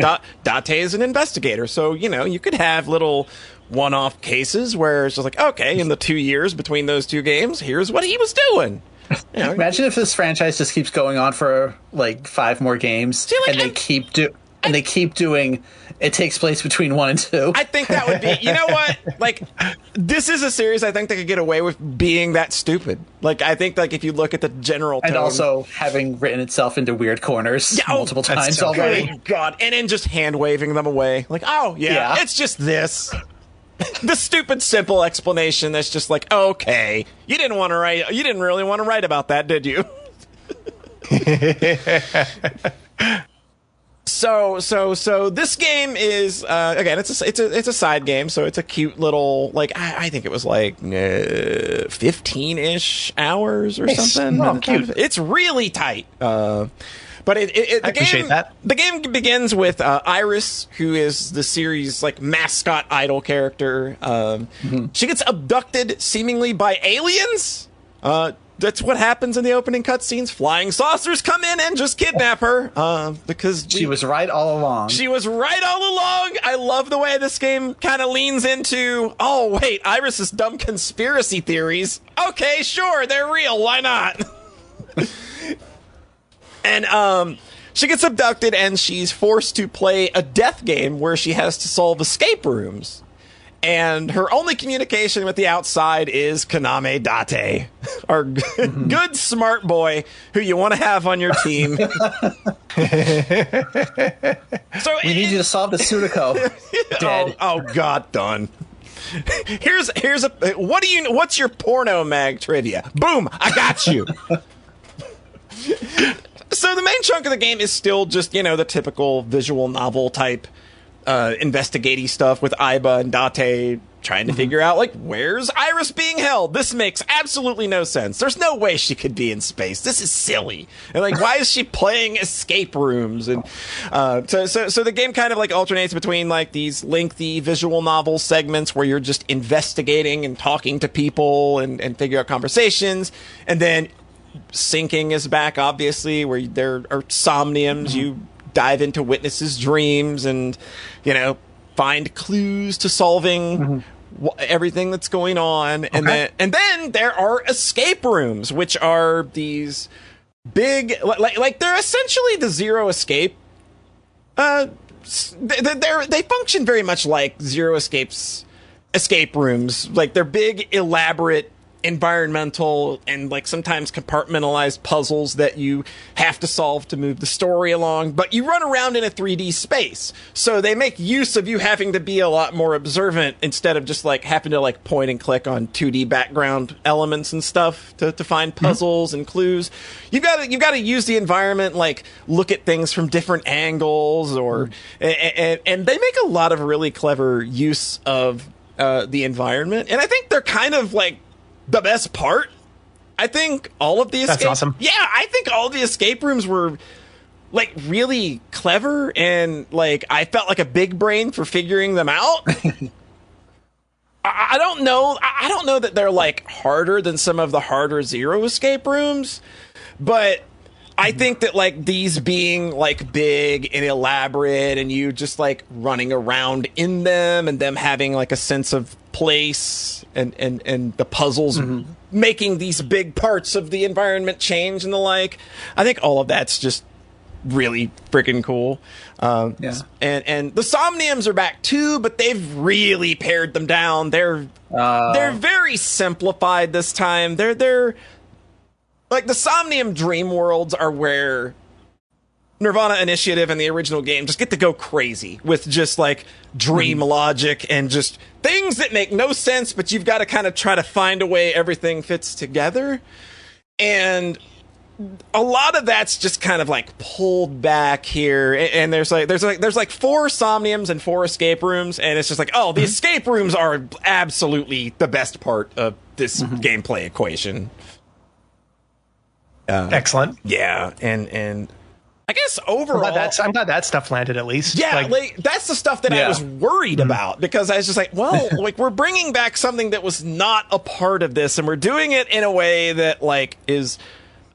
A: Date is an investigator, so you could have little one-off cases where it's just like, okay, in the 2 years between those two games, here's what he was doing.
B: Imagine if this franchise just keeps going on for like 5 more games, and they keep and they keep doing it takes place between 1 and 2.
A: I think that would be, you know what? Like, this is a series I think they could get away with being that stupid. Like, I think, like, if you look at the general tone.
B: And also having written itself into weird corners multiple times already.
A: Oh, God. And then just hand-waving them away. Like, oh, yeah, it's just this. The stupid, simple explanation that's just like, okay, you didn't really want to write about that, did you? So this game is again, it's a side game, so it's a cute little, like, I think it was like 15-ish hours or something.
C: Oh, cute.
A: It's really tight. But the game begins with Iris, who is the series' like mascot idol character. She gets abducted seemingly by aliens. That's what happens in the opening cutscenes. Flying saucers come in and just kidnap her because
B: she was right all along.
A: She was right all along. I love the way this game kind of leans into, oh, wait, Iris's dumb conspiracy theories. Okay, sure, they're real. Why not? And she gets abducted and she's forced to play a death game where she has to solve escape rooms. And her only communication with the outside is Kaname Date, our good smart boy who you want to have on your team. So
B: we need you to solve the Sudoku. Dead.
A: Oh, God, done. What's your porno mag trivia? Boom, I got you. So the main chunk of the game is still just, the typical visual novel type investigative stuff with Aiba and Date trying to figure out, like, where's Iris being held? This makes absolutely no sense. There's no way she could be in space. This is silly. And, like, why is she playing escape rooms? And so the game kind of, like, alternates between, like, these lengthy visual novel segments where you're just investigating and talking to people and figure out conversations, and then syncing is back, obviously, where there are somniums. You dive into witnesses' dreams and, find clues to solving everything that's going on. Okay. And then there are escape rooms, which are these big, like they're essentially the Zero Escape. They function very much like Zero Escape's escape rooms. Like, they're big, elaborate, environmental and, like, sometimes compartmentalized puzzles that you have to solve to move the story along, but you run around in a 3D space, so they make use of you having to be a lot more observant instead of just, like, having to, like, point and click on 2D background elements and stuff to find puzzles and clues. You've got to use the environment, like, look at things from different angles, or and they make a lot of really clever use of the environment, and I think they're kind of, like, the best part. I think all of the escape...
C: That's awesome.
A: Yeah, I think all the escape rooms were, like, really clever, and, like, I felt like a big brain for figuring them out. I don't know that they're, like, harder than some of the harder Zero escape rooms, but I think that, like, these being, like, big and elaborate and you just, like, running around in them and them having, like, a sense of place and the puzzles making these big parts of the environment change and the like, I think all of that's just really freaking cool. And the Somniums are back too, but they've really pared them down. They're very simplified this time. They're like, the Somnium dream worlds are where Nirvana Initiative and the original game just get to go crazy with just, like, dream logic and just things that make no sense, but you've got to kind of try to find a way everything fits together. And a lot of that's just kind of, like, pulled back here. And there's like 4 Somniums and 4 escape rooms, and it's just like, oh, the escape rooms are absolutely the best part of this gameplay equation.
C: Excellent.
A: Yeah, and I guess overall,
C: I'm glad that stuff landed at least.
A: Yeah, like that's the stuff that I was worried about, because I was just like, well, like, we're bringing back something that was not a part of this, and we're doing it in a way that, like, is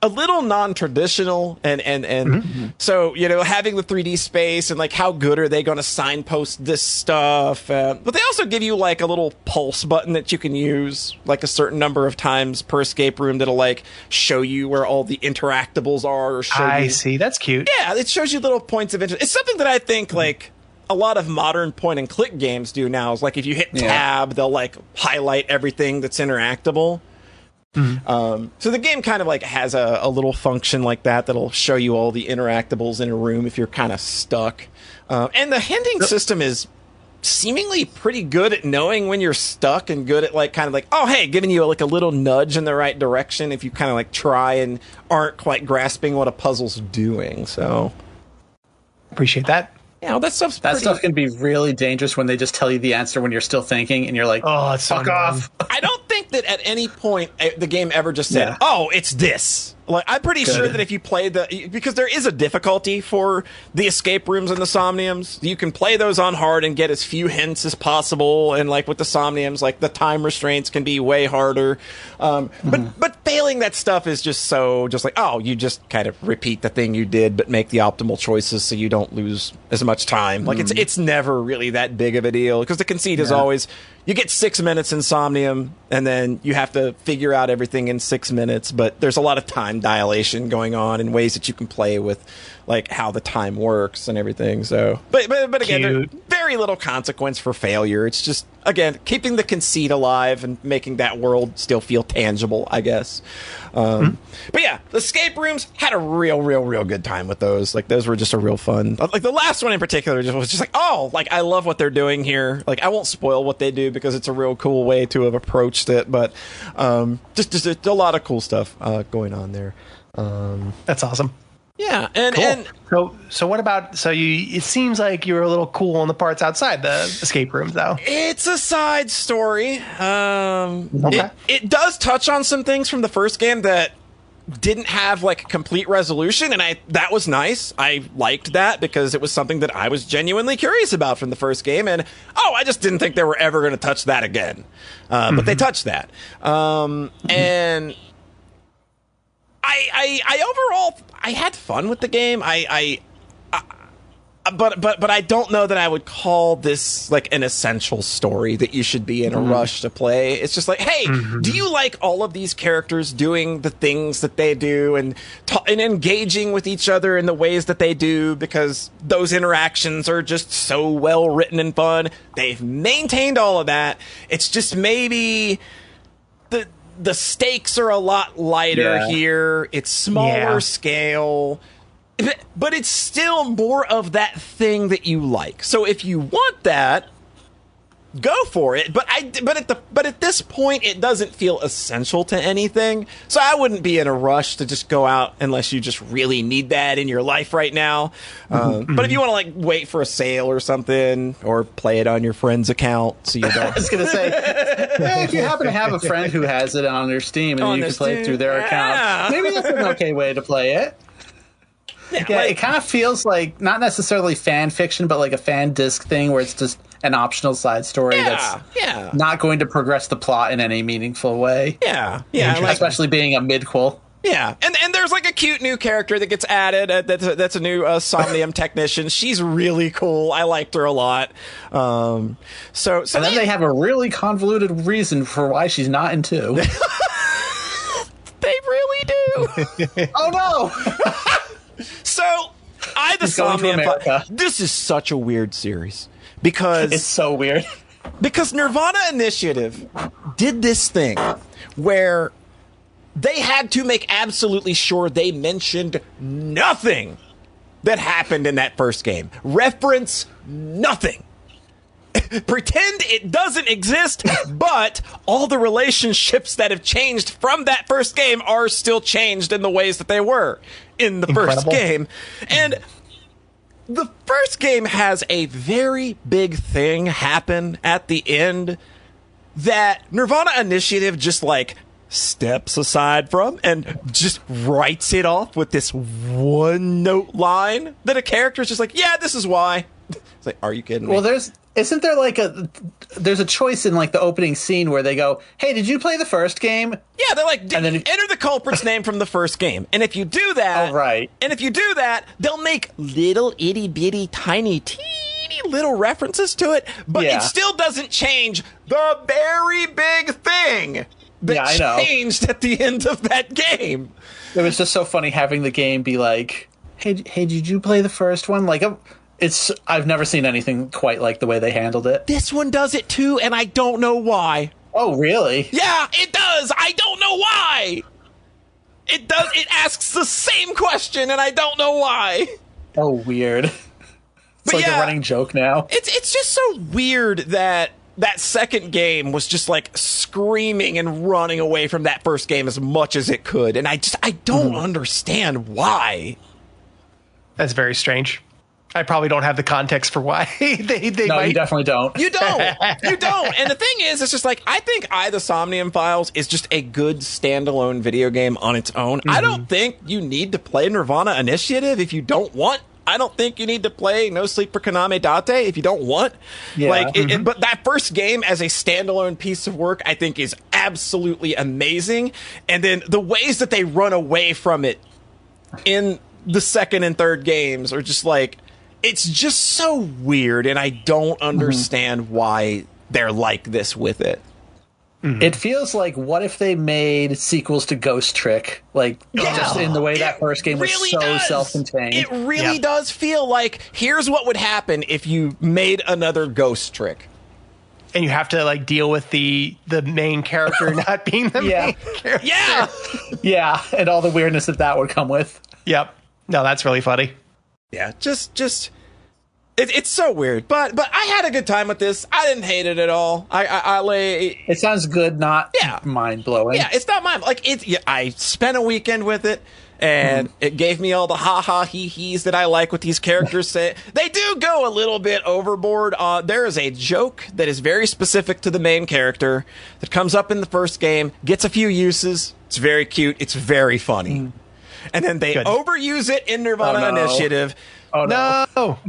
A: a little non-traditional, and so, you know, having the 3D space and like how good are they going to signpost this stuff, but they also give you like a little pulse button that you can use like a certain number of times per escape room that'll like show you where all the interactables are, or show
C: I see, that's cute.
A: Yeah, it shows you little points of interest. It's something that I think like a lot of modern point and click games do now, is like if you hit tab, they'll like highlight everything that's interactable. So the game kind of like has a little function like that that'll show you all the interactables in a room if you're kind of stuck. And the hinting system is seemingly pretty good at knowing when you're stuck, and good at like kind of like, oh hey, giving you like a little nudge in the right direction if you kind of like try and aren't quite grasping what a puzzle's doing. So
C: Appreciate that.
A: Yeah, that stuff
B: can be really dangerous when they just tell you the answer when you're still thinking, and you're like,
C: oh, it's
B: fuck off.
A: I don't think that at any point the game ever just said, oh, it's this. Like, I'm pretty sure that if you play because there is a difficulty for the escape rooms and the somniums, you can play those on hard and get as few hints as possible. And like with the somniums, like the time restraints can be way harder. But failing that stuff is just like, oh, you just kind of repeat the thing you did, but make the optimal choices so you don't lose as much time. Like it's never really that big of a deal, because the conceit is always, you get 6 minutes in Somnium, and then you have to figure out everything in 6 minutes, but there's a lot of time dilation going on in ways that you can play with, like how the time works and everything. So, but again, there's very little consequence for failure. It's just, again, keeping the conceit alive and making that world still feel tangible, I guess. But yeah, the escape rooms, had a real good time with those. Like, those were just a real fun. Like the last one in particular was just like, oh, like I love what they're doing here. Like, I won't spoil what they do because it's a real cool way to have approached it. But just a lot of cool stuff going on there.
C: That's awesome.
A: Yeah, and
C: so what about, it seems like you're a little cool on the parts outside the escape rooms, though.
A: It's a side story. It does touch on some things from the first game that didn't have like a complete resolution, and that was nice. I liked that because it was something that I was genuinely curious about from the first game, and I just didn't think they were ever going to touch that again. But they touched that, and I overall, I had fun with the game. But I don't know that I would call this like an essential story that you should be in a rush to play. It's just like, hey, do you like all of these characters doing the things that they do and engaging with each other in the ways that they do, because those interactions are just so well written and fun. They've maintained all of that. It's just maybe the stakes are a lot lighter here. It's smaller scale. But it's still more of that thing that you like. So if you want that, go for it. But at this point, it doesn't feel essential to anything. So I wouldn't be in a rush to just go out unless you just really need that in your life right now. But if you want to like wait for a sale or something, or play it on your friend's account, so you don't.
B: I was gonna say, if you happen to have a friend who has it on their Steam and you can play it through their account, maybe that's an okay way to play it. Yeah, it kind of feels like not necessarily fan fiction, but like a fan disc thing where it's just an optional side story that's not going to progress the plot in any meaningful way.
A: Yeah,
B: especially being a midquel.
A: Yeah, and there's like a cute new character that gets added. That's a new Somnium technician. She's really cool. I liked her a lot. And then
B: they have a really convoluted reason for why she's not in 2.
A: They really do.
B: Oh no.
A: So, the Somnium. This is such a weird series because
B: it's so weird.
A: Because Nirvana Initiative did this thing where they had to make absolutely sure they mentioned nothing that happened in that first game. Reference nothing. Pretend it doesn't exist, but all the relationships that have changed from that first game are still changed in the ways that they were in the first game. And the first game has a very big thing happen at the end that Nirvana Initiative just like steps aside from and just writes it off with this one note line that a character is just like, yeah, this is why. It's like, are you kidding me?
B: Well, isn't there like there's a choice in like the opening scene where they go, hey, did you play the first game?
A: Yeah, they're like, and then enter the culprit's name from the first game. And if you do that,
B: right.
A: And if you do that, they'll make little itty bitty tiny little references to it, but it still doesn't change the very big thing that changed at the end of that game.
B: It was just so funny having the game be like, hey, did you play the first one? Like, I've never seen anything quite like the way they handled it.
A: This one does it too, and I don't know why.
B: Oh, really?
A: Yeah, it does. I don't know why. It does. It asks the same question, and I don't know why.
B: Oh, weird. It's like a running joke now.
A: It's just so weird that second game was just like screaming and running away from that first game as much as it could, and I don't understand why.
C: That's very strange. I probably don't have the context for why they
B: No,
C: might.
B: you definitely don't.
A: You don't. You don't. And the thing is, it's just like, I think the Somnium Files is just a good standalone video game on its own. I don't think you need to play Nirvana Initiative if you don't want. I don't think you need to play No Sleep for Konami Date if you don't want. Yeah. But that first game as a standalone piece of work, I think, is absolutely amazing. And then the ways that they run away from it in the second and third games are just like, it's just so weird, and I don't understand why they're like this with it.
B: It feels like, what if they made sequels to Ghost Trick? Like, just in the way that first game was so self-contained.
A: It really does feel like, here's what would happen if you made another Ghost Trick.
C: And you have to like deal with the main character not being the main character.
A: Yeah!
B: Yeah, and all the weirdness that would come with.
C: Yep. No, that's really funny.
A: Yeah, just it's so weird, but I had a good time with this. I didn't hate it at all.
B: It sounds good, not mind blowing.
A: Yeah, it's not mind like it. Yeah, I spent a weekend with it, and it gave me all the ha he he's that I like what these characters say. They do go a little bit overboard. There is a joke that is very specific to the main character that comes up in the first game, gets a few uses. It's very cute. It's very funny. And then they overuse it in Nirvana Initiative.
B: Oh, no.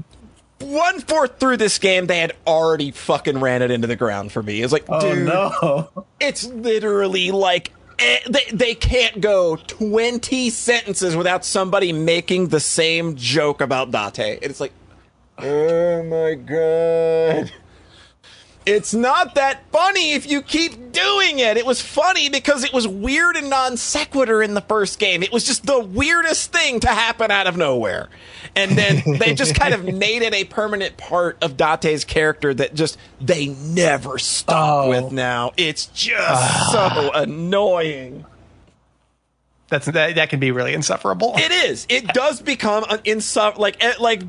A: 1/4 through this game, they had already fucking ran it into the ground for me. It's like, dude, it's literally like, they can't go 20 sentences without somebody making the same joke about Date. It's like, oh my God. It's not that funny if you keep doing it. It was funny because it was weird and non sequitur in the first game. It was just the weirdest thing to happen out of nowhere. And then they just kind of made it a permanent part of Date's character that just they never stop with now. It's just so annoying.
C: That can be really insufferable.
A: It is. It does become an insufferable. Like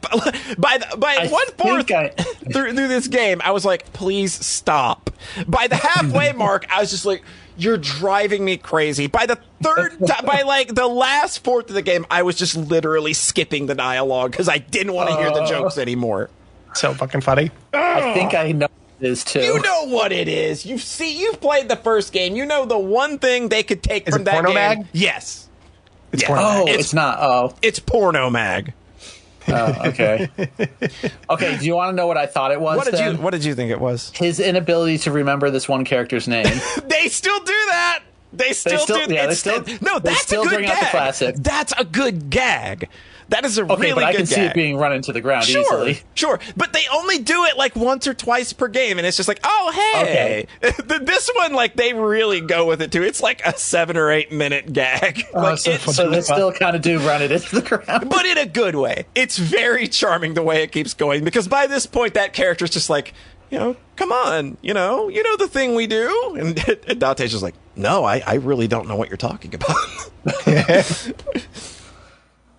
A: by 1/4 through this game, I was like, please stop. By the halfway mark, I was just like, you're driving me crazy. By the by like the last fourth of the game, I was just literally skipping the dialogue because I didn't want to hear the jokes anymore.
C: So fucking funny.
B: I think I know. Is too.
A: You know what it is. You've played the first game. You know the one thing they could take from that
C: porno
A: game.
C: Mag?
A: Yes.
C: It's porno mag.
B: It's not.
A: It's porno mag.
B: Okay. Okay, do you want to know what I thought it was?
A: What did you think it was?
B: His inability to remember this one character's name.
A: They still do that. They still do.
B: Yeah,
A: that's a good
B: bring
A: gag.
B: out the classic.
A: That's a good gag. That is a really good gag.
B: Okay, but I can see it being run into the ground easily.
A: Sure, but they only do it like once or twice per game, and it's just like, oh, hey. Okay. This one, like, they really go with it, too. It's like a 7 or 8 minute gag.
B: So they still kind of do run it into the ground.
A: But in a good way. It's very charming the way it keeps going, because by this point, that character's just like, come on, you know the thing we do? And Date's just like, no, I really don't know what you're talking about.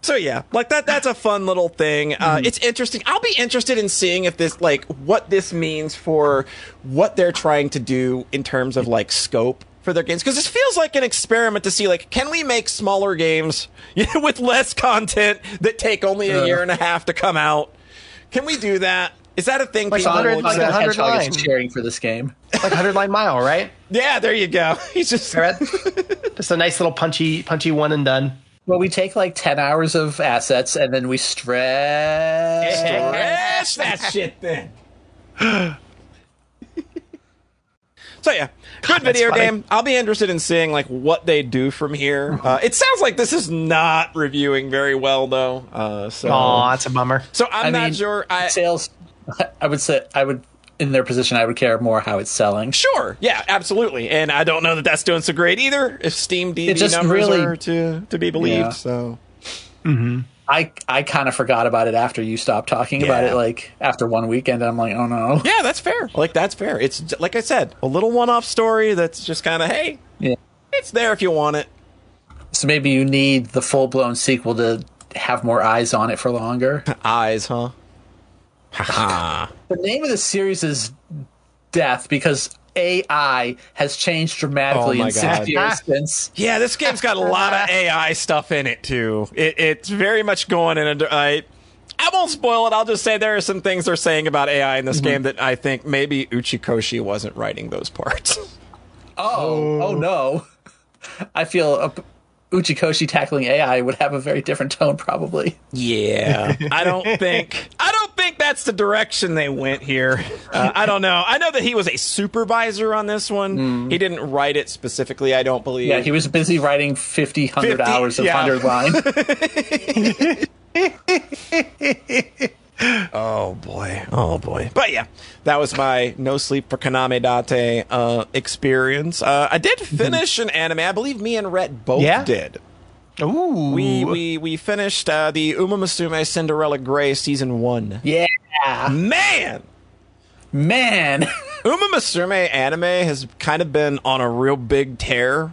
A: So yeah, like that's a fun little thing. It's interesting. I'll be interested in seeing if this, like, what this means for what they're trying to do in terms of like scope for their games. Because this feels like an experiment to see, like, can we make smaller games with less content that take only a year and a half to come out? Can we do that? Is that a thing?
C: Like
A: people
C: 100,
A: will
C: like
A: say?
C: 100
B: Hedgehog
C: line.
B: is cheering for this game.
C: Like 100 line mile, right?
A: Yeah, there you go. He's just
C: Just a nice little punchy one and done.
B: Well, we take like 10 hours of assets and then we stretch.
A: that shit then. So yeah, good video
C: funny.
A: game. I'll be interested in seeing like what they do from here. It sounds like this is not reviewing very well though.
C: Oh, that's a bummer.
A: So I'm not
B: mean,
A: sure.
B: Sales, I would say, in their position, I would care more how it's selling.
A: Sure, yeah, absolutely, and I don't know that that's doing so great either. If Steam DB
B: just
A: numbers
B: really-
A: are to be believed,
B: Yeah.
A: so
B: I kind of forgot about it after you stopped talking about
A: Yeah.
B: it, like after one weekend. I'm like, oh no.
A: yeah, that's fair. Like that's fair. It's like I said, a little one-off story that's just kind of hey,
B: Yeah.
A: it's there if you want it.
B: So maybe you need the full-blown sequel to have more eyes on it for longer.
A: Eyes, huh? Haha.
B: The name of the series is Death because AI has changed dramatically
A: Oh my
B: in 6
A: God.
B: years since.
A: Yeah, this game's got a lot of AI stuff in it too. It's very much going in a. I won't spoil it. I'll just say there are some things they're saying about AI in this game that I think maybe Uchikoshi wasn't writing those parts.
B: Oh no. I feel Uchikoshi tackling AI would have a very different tone, probably.
A: Yeah, I don't think that's the direction they went here. I don't know. I know that he was a supervisor on this one. He didn't write it specifically, I don't believe.
B: Yeah, he was busy writing 100 hours of
A: yeah.
B: 100 line.
A: Oh boy. But yeah, that was my No Sleep for Kaname Date experience. I did finish an anime. I believe me and Rhete both did.
C: Ooh.
A: We finished the Uma Musume Cinderella Grey season 1.
B: Yeah.
A: Man, Uma Musume anime has kind of been on a real big tear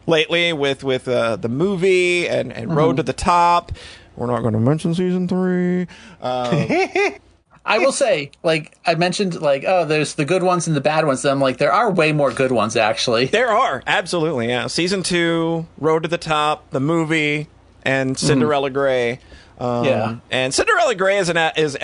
A: lately with the movie and Road to the Top. We're not going to mention season 3.
B: I will say, like, I mentioned, like, oh, there's the good ones and the bad ones. And I'm like, there are way more good ones, actually.
A: There are, absolutely, yeah. Season 2, Road to the Top, the movie, and Cinderella Grey.
B: Yeah.
A: And Cinderella Grey is an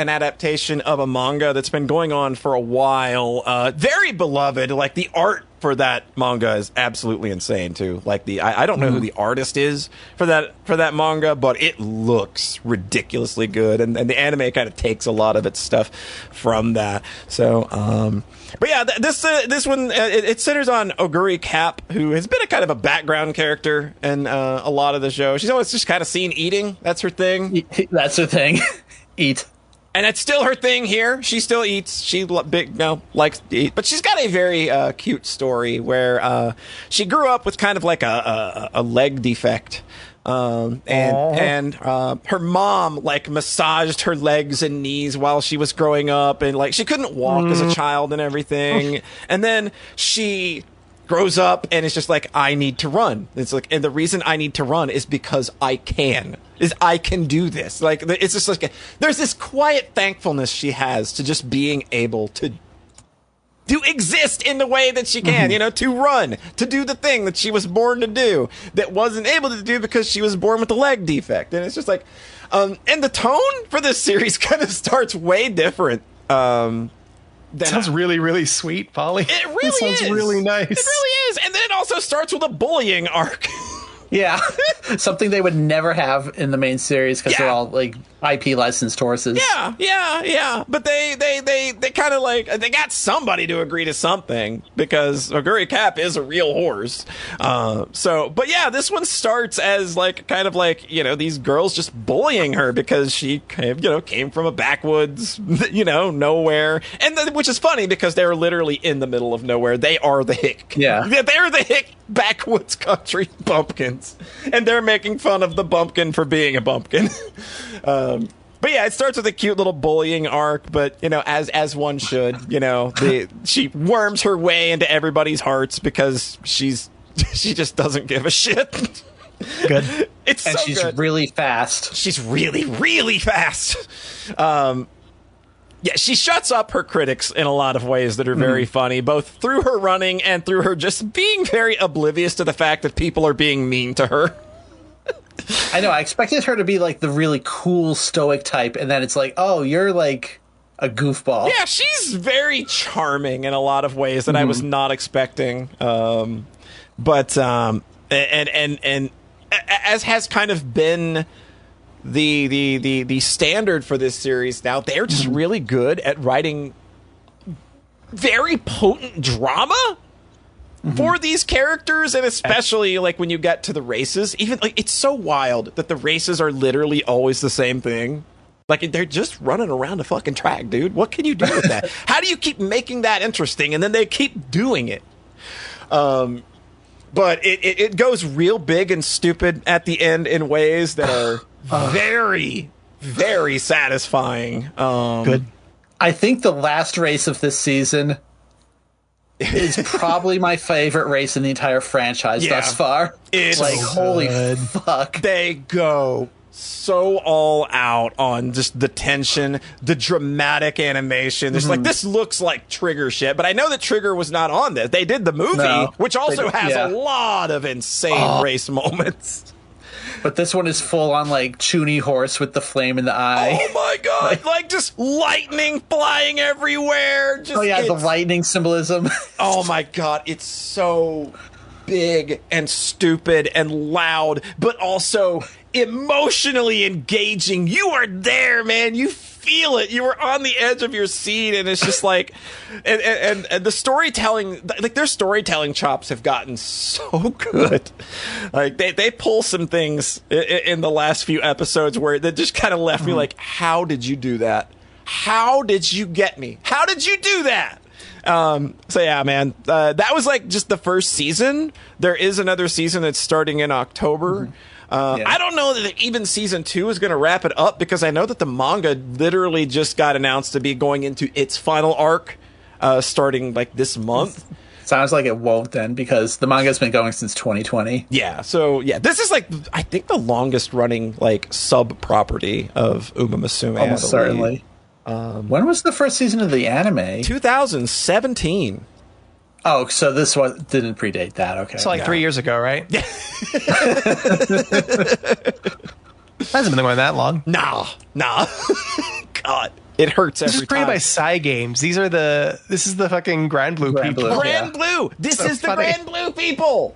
A: adaptation of a manga that's been going on for a while. Very beloved. Like, the art for that manga is absolutely insane, too. Like, I don't know who the artist is for that manga, but it looks ridiculously good. And the anime kind of takes a lot of its stuff from that. So, but yeah, this one, it centers on Oguri Cap, who has been a kind of a background character in a lot of the show. She's always just kind of seen eating. That's her thing.
B: That's her thing. Eat.
A: And it's still her thing here. She still eats. She likes to eat. But she's got a very cute story where she grew up with kind of like a leg defect. And her mom like massaged her legs and knees while she was growing up, and like she couldn't walk as a child and everything. And then she grows up and it's just like, I need to run. It's like, and the reason I need to run is because I can do this. Like, it's just like there's this quiet thankfulness she has to just being able to exist in the way that she can, to run, to do the thing that she was born to do that wasn't able to do because she was born with a leg defect. And it's just like, and the tone for this series kind of starts way different.
C: Sounds really, really sweet, Polly.
A: It really
C: sounds
A: is.
C: really nice.
A: It really is. And then it also starts with a bullying arc.
B: Yeah. Something they would never have in the main series because they're all like IP licensed horses.
A: Yeah. But they kind of like, they got somebody to agree to something because Oguri Cap is a real horse. But yeah, this one starts as like, kind of like, these girls just bullying her because she came from a backwoods, nowhere. And which is funny because they're literally in the middle of nowhere. They are the hick.
B: Yeah.
A: They're the hick backwoods country bumpkins. And they're making fun of the bumpkin for being a bumpkin. But yeah, it starts with a cute little bullying arc, but as one should, she worms her way into everybody's hearts because she just doesn't give a shit.
C: Good.
A: And
B: she's
A: good.
B: really fast.
A: She's really, really fast. Yeah, she shuts up her critics in a lot of ways that are very funny, both through her running and through her just being very oblivious to the fact that people are being mean to her.
B: I know. I expected her to be like the really cool stoic type, and then it's like, oh, you're like a goofball.
A: Yeah, she's very charming in a lot of ways that I was not expecting. But as has kind of been the standard for this series now, they're just really good at writing very potent drama for these characters, and especially like when you get to the races. Even like it's so wild that the races are literally always the same thing. Like they're just running around a fucking track, dude. What can you do with that? How do you keep making that interesting? And then they keep doing it. But it goes real big and stupid at the end in ways that are very, very satisfying.
C: Good.
B: I think the last race of this season is probably my favorite race in the entire franchise thus far.
A: It's
B: like,
A: so
B: holy fuck.
A: They go so all out on just the tension, the dramatic animation. There's like, this looks like Trigger shit, but I know that Trigger was not on this. They did the movie, which also has a lot of insane race moments.
B: But this one is full on like Chuny horse with the flame in the eye.
A: Oh my god! Like just lightning flying everywhere. Just,
B: the lightning symbolism.
A: Oh my god! It's so big and stupid and loud, but also emotionally engaging. You are there, man. You feel it. You were on the edge of your seat, and it's just like, and the storytelling, like their storytelling chops have gotten so good. Like they pull some things in the last few episodes where that just kind of left me like, how did you do that? How did you get me? How did you do that? So yeah, man, that was like just the first season. There is another season that's starting in October. I don't know that even season 2 is going to wrap it up, because I know that the manga literally just got announced to be going into its final arc, starting like this month.
B: Sounds like it won't then, because the manga's been going since 2020.
A: Yeah, so yeah, this is like, I think the longest running like sub property of Uma Musume.
B: Almost certainly. When was the first season of the anime?
A: 2017.
B: Oh, so this didn't predate that. Okay,
C: So like 3 years ago, right?
A: Yeah.
C: Hasn't been going that long.
A: Nah. God, it hurts
C: This
A: every
C: is created
A: time.
C: by Psy Games. This is the fucking Grand Blue
B: Grand
C: people.
B: Blue.
A: Grand Blue. This
C: So
A: is the
C: funny.
A: Grand Blue people.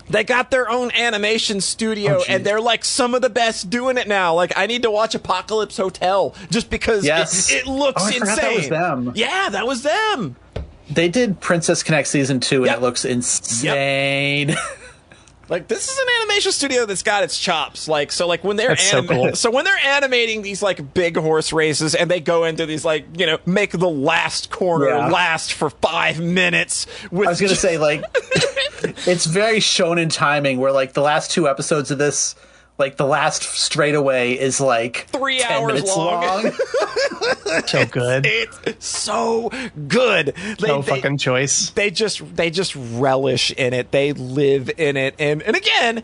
A: They got their own animation studio, and they're like some of the best doing it now. Like, I need to watch Apocalypse Hotel just because it looks insane.
B: Forgot that was them.
A: Yeah, that was them.
B: They did Princess Connect season 2, and
A: Yep.
B: it looks insane.
A: Like, this is an animation studio that's got its chops. Like, so like when they're
C: That's so cool.
A: so when they're animating these like big horse races, and they go into these like, you know, make the last corner last for 5 minutes. With
B: I was gonna say, like, it's very shonen timing, where like the last 2 episodes of this, like the last straightaway is like
A: 3
B: 10
A: hours
B: minutes
A: long.
C: So good.
A: It's so good.
C: No fucking choice.
A: They just relish in it. They live in it, and again,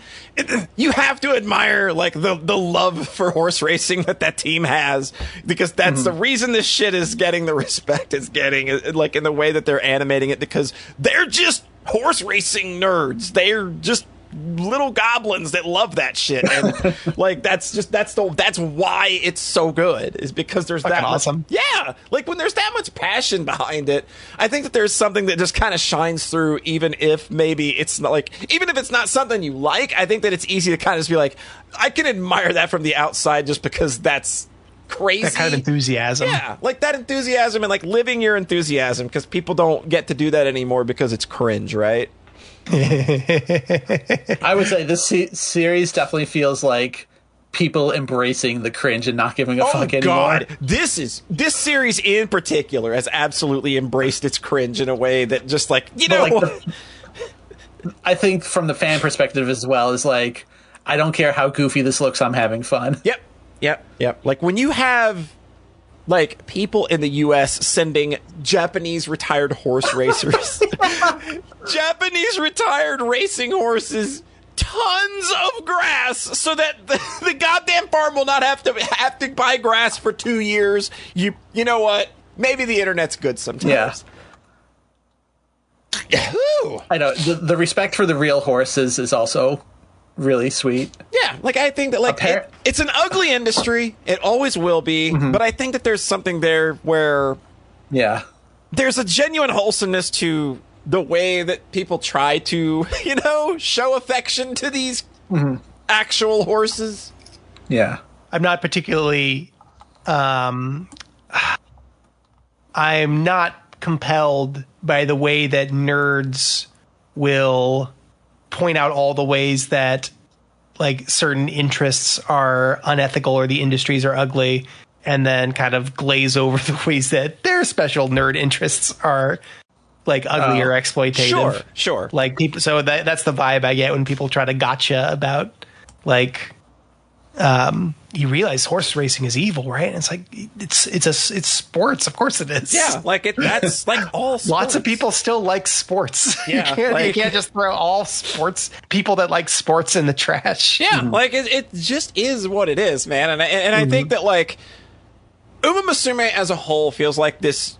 A: you have to admire like the love for horse racing that team has, because that's the reason this shit is getting the respect it's getting, like in the way that they're animating it, because they're just horse racing nerds. They're just little goblins that love that shit, and like that's why it's so good, is because there's
C: Fucking
A: that much,
C: awesome.
A: yeah, like when there's that much passion behind it. I think that there's something that just kind of shines through, even if maybe it's not like, even if it's not something you like. I think that it's easy to kind of just be like, I can admire that from the outside, just because that's crazy,
C: That kind of enthusiasm.
A: yeah, like that enthusiasm, and like living your enthusiasm, because people don't get to do that anymore because it's cringe, right?
B: I would say this series definitely feels like people embracing the cringe and not giving a fuck anymore.
A: God, this series in particular has absolutely embraced its cringe in a way that just like, you know,
B: Like I think from the fan perspective as well, is like, I don't care how goofy this looks, I'm having fun.
A: Yep. Like when you have like people in the US sending Japanese retired horse racers, Japanese retired racing horses, tons of grass, so that the goddamn farm will not have to buy grass for 2 years. You know what? Maybe the internet's good sometimes.
B: Yeah. I know the respect for the real horses is also really sweet.
A: Yeah, like I think that like it's an ugly industry. It always will be. But I think that there's something there where there's a genuine wholesomeness to the way that people try to, show affection to these actual horses.
B: Yeah.
C: I'm not particularly I'm not compelled by the way that nerds will point out all the ways that like certain interests are unethical or the industries are ugly, and then kind of glaze over the ways that their special nerd interests are like ugly or exploitative.
A: Sure.
C: Like people, so that's the vibe I get when people try to gotcha about like you realize horse racing is evil, right? And it's like it's sports, of course it is.
A: Yeah, like that's like all sports.
C: Lots of people still like sports.
A: Yeah,
C: you can't just throw all sports people that like sports in the trash.
A: Yeah, like it just is what it is, man. And I think that like Uma Musume as a whole feels like this.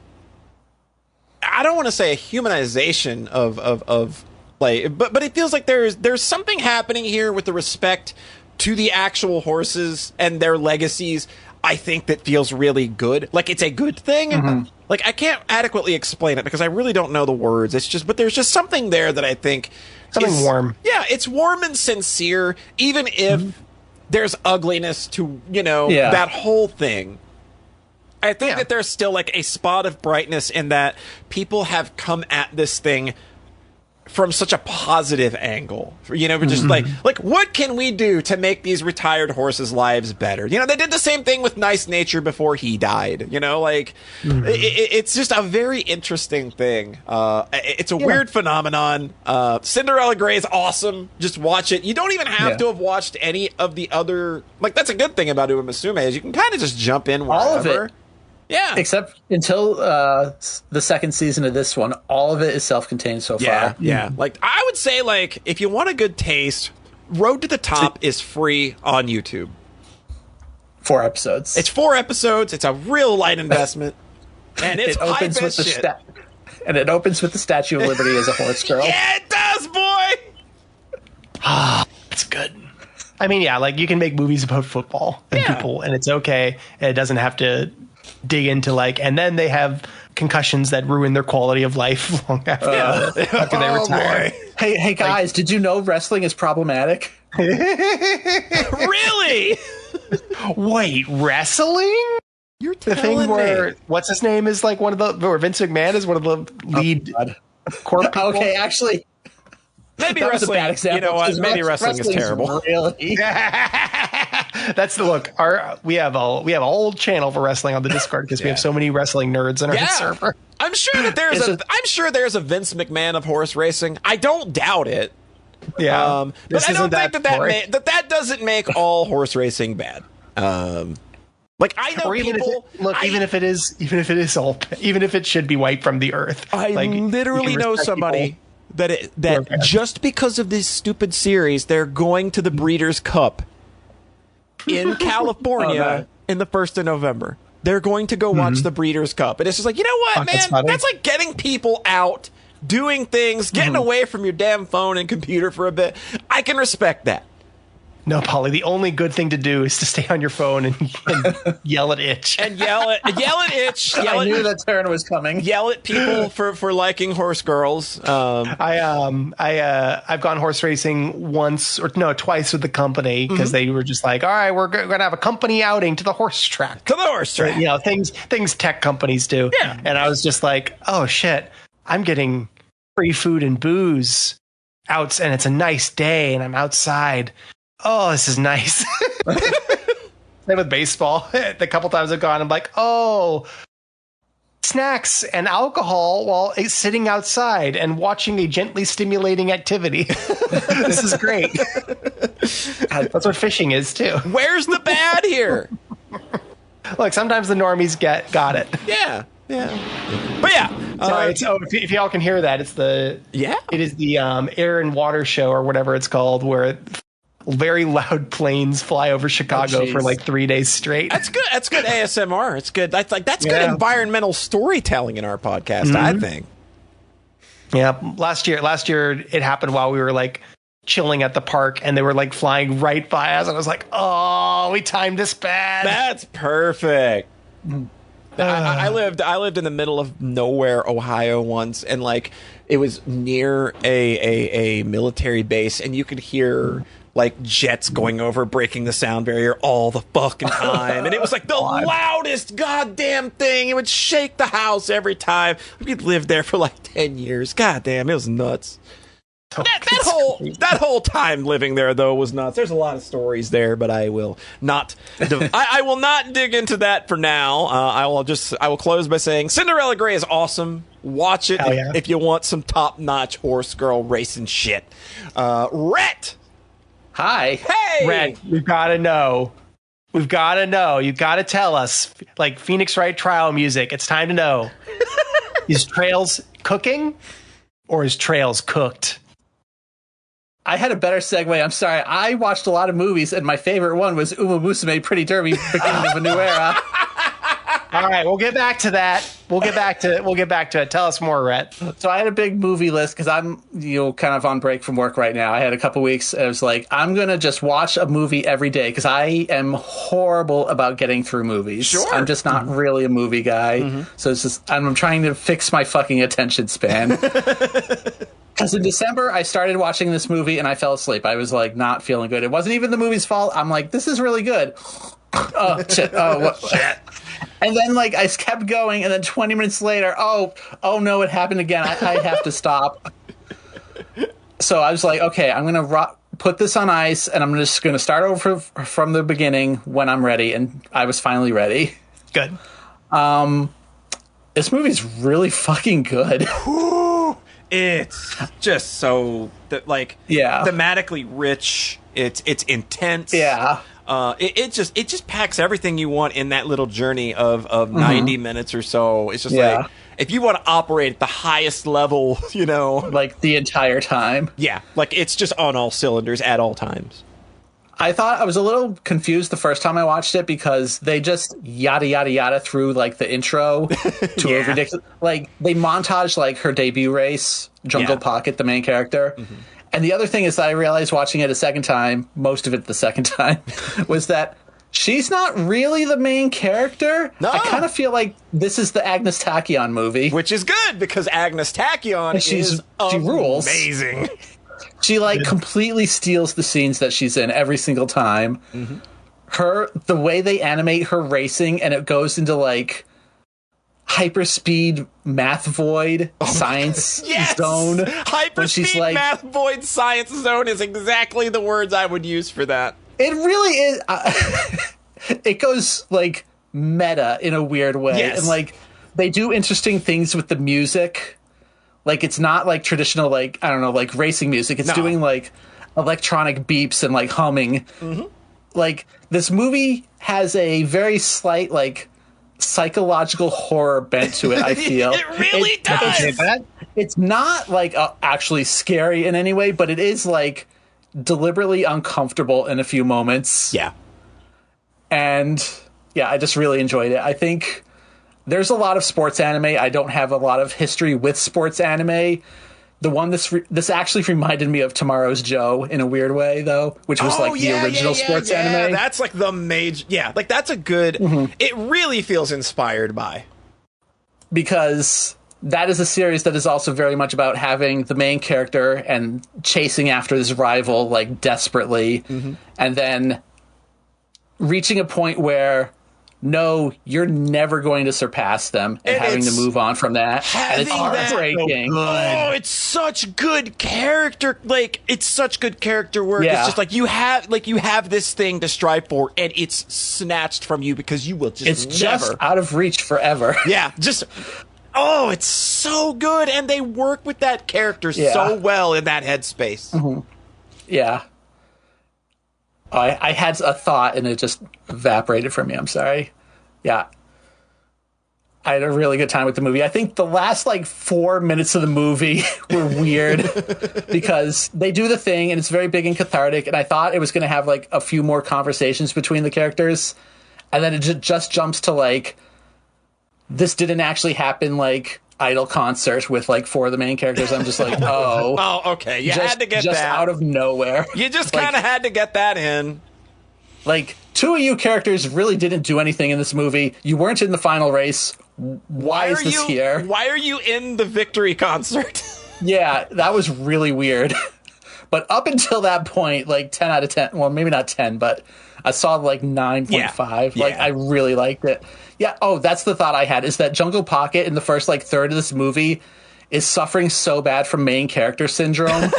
A: I don't want to say a humanization of like, but it feels like there's something happening here with the respect to the actual horses and their legacies. I think that feels really good. Like it's a good thing. Like I can't adequately explain it because I really don't know the words. It's just, but there's just something there that I think
C: something warm.
A: Yeah, it's warm and sincere, even if there's ugliness to that whole thing. I think that there's still like a spot of brightness in that people have come at this thing from such a positive angle. We're just like what can we do to make these retired horses' lives better? They did the same thing with Nice Nature before he died. It's just a very interesting thing. It's a weird phenomenon. Cinderella Grey is awesome. Just watch it. You don't even have to have watched any of the other. Like that's a good thing about Uma Musume is you can kind of just jump in wherever.
B: All of it.
A: Yeah.
B: Except until the second season of this one, all of it is self-contained so far.
A: Yeah. Like I would say like if you want a good taste, Road to the Top is free on YouTube.
B: 4 episodes.
A: It's 4 episodes. It's a real light investment. And it's
B: opens with shit. And it opens with the Statue of Liberty as a horse girl.
A: Yeah, it does, boy.
C: It's good. I mean, yeah, like you can make movies about football and people, and it's okay. And it doesn't have to dig into like, and then they have concussions that ruin their quality of life long after they retire.
A: Boy.
B: Hey guys, did you know wrestling is problematic?
A: Really?
C: Wait, wrestling?
A: You're
C: the thing where what's his name is like one of the where Vince McMahon is one of the lead core people.
B: Okay, actually,
A: maybe wrestling.
B: A bad example,
A: you know what? Maybe wrestling is terrible.
B: Really?
C: That's the look. We have a whole channel for wrestling on the Discord because we have so many wrestling nerds in our server.
A: I'm sure that there's a Vince McMahon of horse racing. I don't doubt it.
C: Yeah,
A: but I don't think that doesn't make all horse racing bad. Like I know people.
C: Even if it should be wiped from the earth.
A: I literally know somebody that just because of this stupid series, they're going to the Breeders' Cup in California in the 1st of November. They're going to go watch the Breeders' Cup, and it's just like, you know what, man? That's like getting people out, doing things, getting away from your damn phone and computer for a bit. I can respect that.
C: No, Polly, the only good thing to do is to stay on your phone and yell at Itch.
A: And yell at Itch.
B: I knew that turn was coming.
A: Yell at people for liking horse girls.
C: I've gone horse racing twice with the company because they were just like, all right, we're going to have a company outing to the horse track. Things tech companies do.
A: Yeah.
C: And I was just like, oh shit, I'm getting free food and booze out, and it's a nice day, and I'm outside. Oh, this is nice. Same with baseball. The couple times I've gone, I'm like, oh, snacks and alcohol while sitting outside and watching a gently stimulating activity. This is great. That's what fishing is, too.
A: Where's the bad here?
C: Look, sometimes the normies got it.
A: Yeah. But yeah.
C: Sorry, if y'all can hear that, it is the air and water show or whatever it's called, where very loud planes fly over Chicago for like 3 days straight.
A: That's good. That's good ASMR. It's good. That's good environmental storytelling in our podcast, I think.
C: Yeah. Last year it happened while we were like chilling at the park, and they were like flying right by us, and I was like, oh, we timed this bad.
A: That's perfect. I lived in the middle of nowhere, Ohio once, and like it was near a military base, and you could hear like jets going over, breaking the sound barrier all the fucking time, and it was like the loudest goddamn thing. It would shake the house every time. We'd lived there for like 10 years. Goddamn, it was nuts. That whole time living there though was nuts. There's a lot of stories there, but I will not. I will not dig into that for now. I will close by saying Cinderella Grey is awesome. Watch it if you want some top notch horse girl racing shit. Rhete.
B: Hi.
A: Hey.
C: Rhete, we've got to know. We've got to know. You got to tell us, like Phoenix Wright trial music. It's time to know. Is Trails cooking or is Trails cooked?
B: I had a better segue. I'm sorry. I watched a lot of movies, and my favorite one was Uma Musume Pretty Derby, beginning of a new era.
C: All right, we'll get back to that. We'll get back to it. Tell us more, Rhete.
B: So I had a big movie list because I'm kind of on break from work right now. I had a couple weeks. And I was like, I'm gonna just watch a movie every day because I am horrible about getting through movies.
A: Sure.
B: I'm just not really a movie guy. So it's just I'm trying to fix my fucking attention span. Because in December, I started watching this movie and I fell asleep. I was like not feeling good. It wasn't even the movie's fault. I'm like, this is really good. Oh shit! Oh what? Shit! And then like I kept going, and then 20 minutes later, oh no, it happened again. I have to stop. So I was like, okay, I'm gonna put this on ice, and I'm just gonna start over from the beginning when I'm ready. And I was finally ready.
C: Good.
B: This movie's really fucking good.
A: It's just so thematically rich. It's intense.
B: Yeah.
A: It just packs everything you want in that little journey of 90 minutes or so. It's just like if you want to operate at the highest level,
B: like the entire time.
A: Yeah, like it's just on all cylinders at all times.
B: I thought I was a little confused the first time I watched it because they just yada yada yada through like the intro to a ridiculous, like they montage like her debut race, Jungle Pocket, the main character. And the other thing is that I realized watching it a second time, most of it the second time, was that she's not really the main character. No. I kind of feel like this is the Agnes Tachyon movie.
A: Which is good, because Agnes Tachyon
B: she rules.
A: Amazing.
B: She, like, completely steals the scenes that she's in every single time. The way they animate her racing, and it goes into, like, hyperspeed math void science zone.
A: Hyperspeed math void science zone is exactly the words I would use for that.
B: It really is. It goes like meta in a weird way. And like they do interesting things with the music. Like it's not like traditional, like, I don't know, like racing music. It's doing like electronic beeps and like humming. Like this movie has a very slight like psychological horror bent to it, I feel.
A: It really does.
B: It's not like actually scary in any way, but it is like deliberately uncomfortable in a few moments.
A: Yeah. And
B: yeah, I just really enjoyed it. I think there's a lot of sports anime. I don't have a lot of history with sports anime. The one this actually reminded me of Tomorrow's Joe in a weird way, though, which was like the original sports anime.
A: That's like the major. Yeah, like that's a good. It really feels inspired by.
B: Because that is a series that is also very much about having the main character and chasing after his rival like desperately, and then reaching a point where no, you're never going to surpass them, and having to move on from that. And it's heartbreaking.
A: Oh, it's such good character. Like it's such good character work. Yeah. It's just like you have this thing to strive for, and it's snatched from you because you will just
B: just out of reach forever.
A: Yeah, just it's so good, and they work with that character so well in that headspace.
B: Yeah. I had a thought and it just evaporated from me. I'm sorry. Yeah. I had a really good time with the movie. I think the last like 4 minutes of the movie were weird because they do the thing and it's very big and cathartic. And I thought it was going to have like a few more conversations between the characters. And then it just jumps to like, this didn't actually happen like Idol concert with like 4 of the main characters. I'm just like, oh.
A: Oh, okay. You had to get
B: just
A: that.
B: out of nowhere.
A: You just
B: Like,
A: kind of had to get that in.
B: Like, 2 of you characters really didn't do anything in this movie. You weren't in the final race. Why is this here?
A: Why are you in the victory concert?
B: Yeah, that was really weird. But up until that point, like 10 out of 10, well, maybe not 10, but I saw like 9.5.
A: Yeah.
B: Like, I really liked it. Yeah. Oh, that's the thought I had, is that Jungle Pocket in the first like third of this movie is suffering so bad from main character syndrome.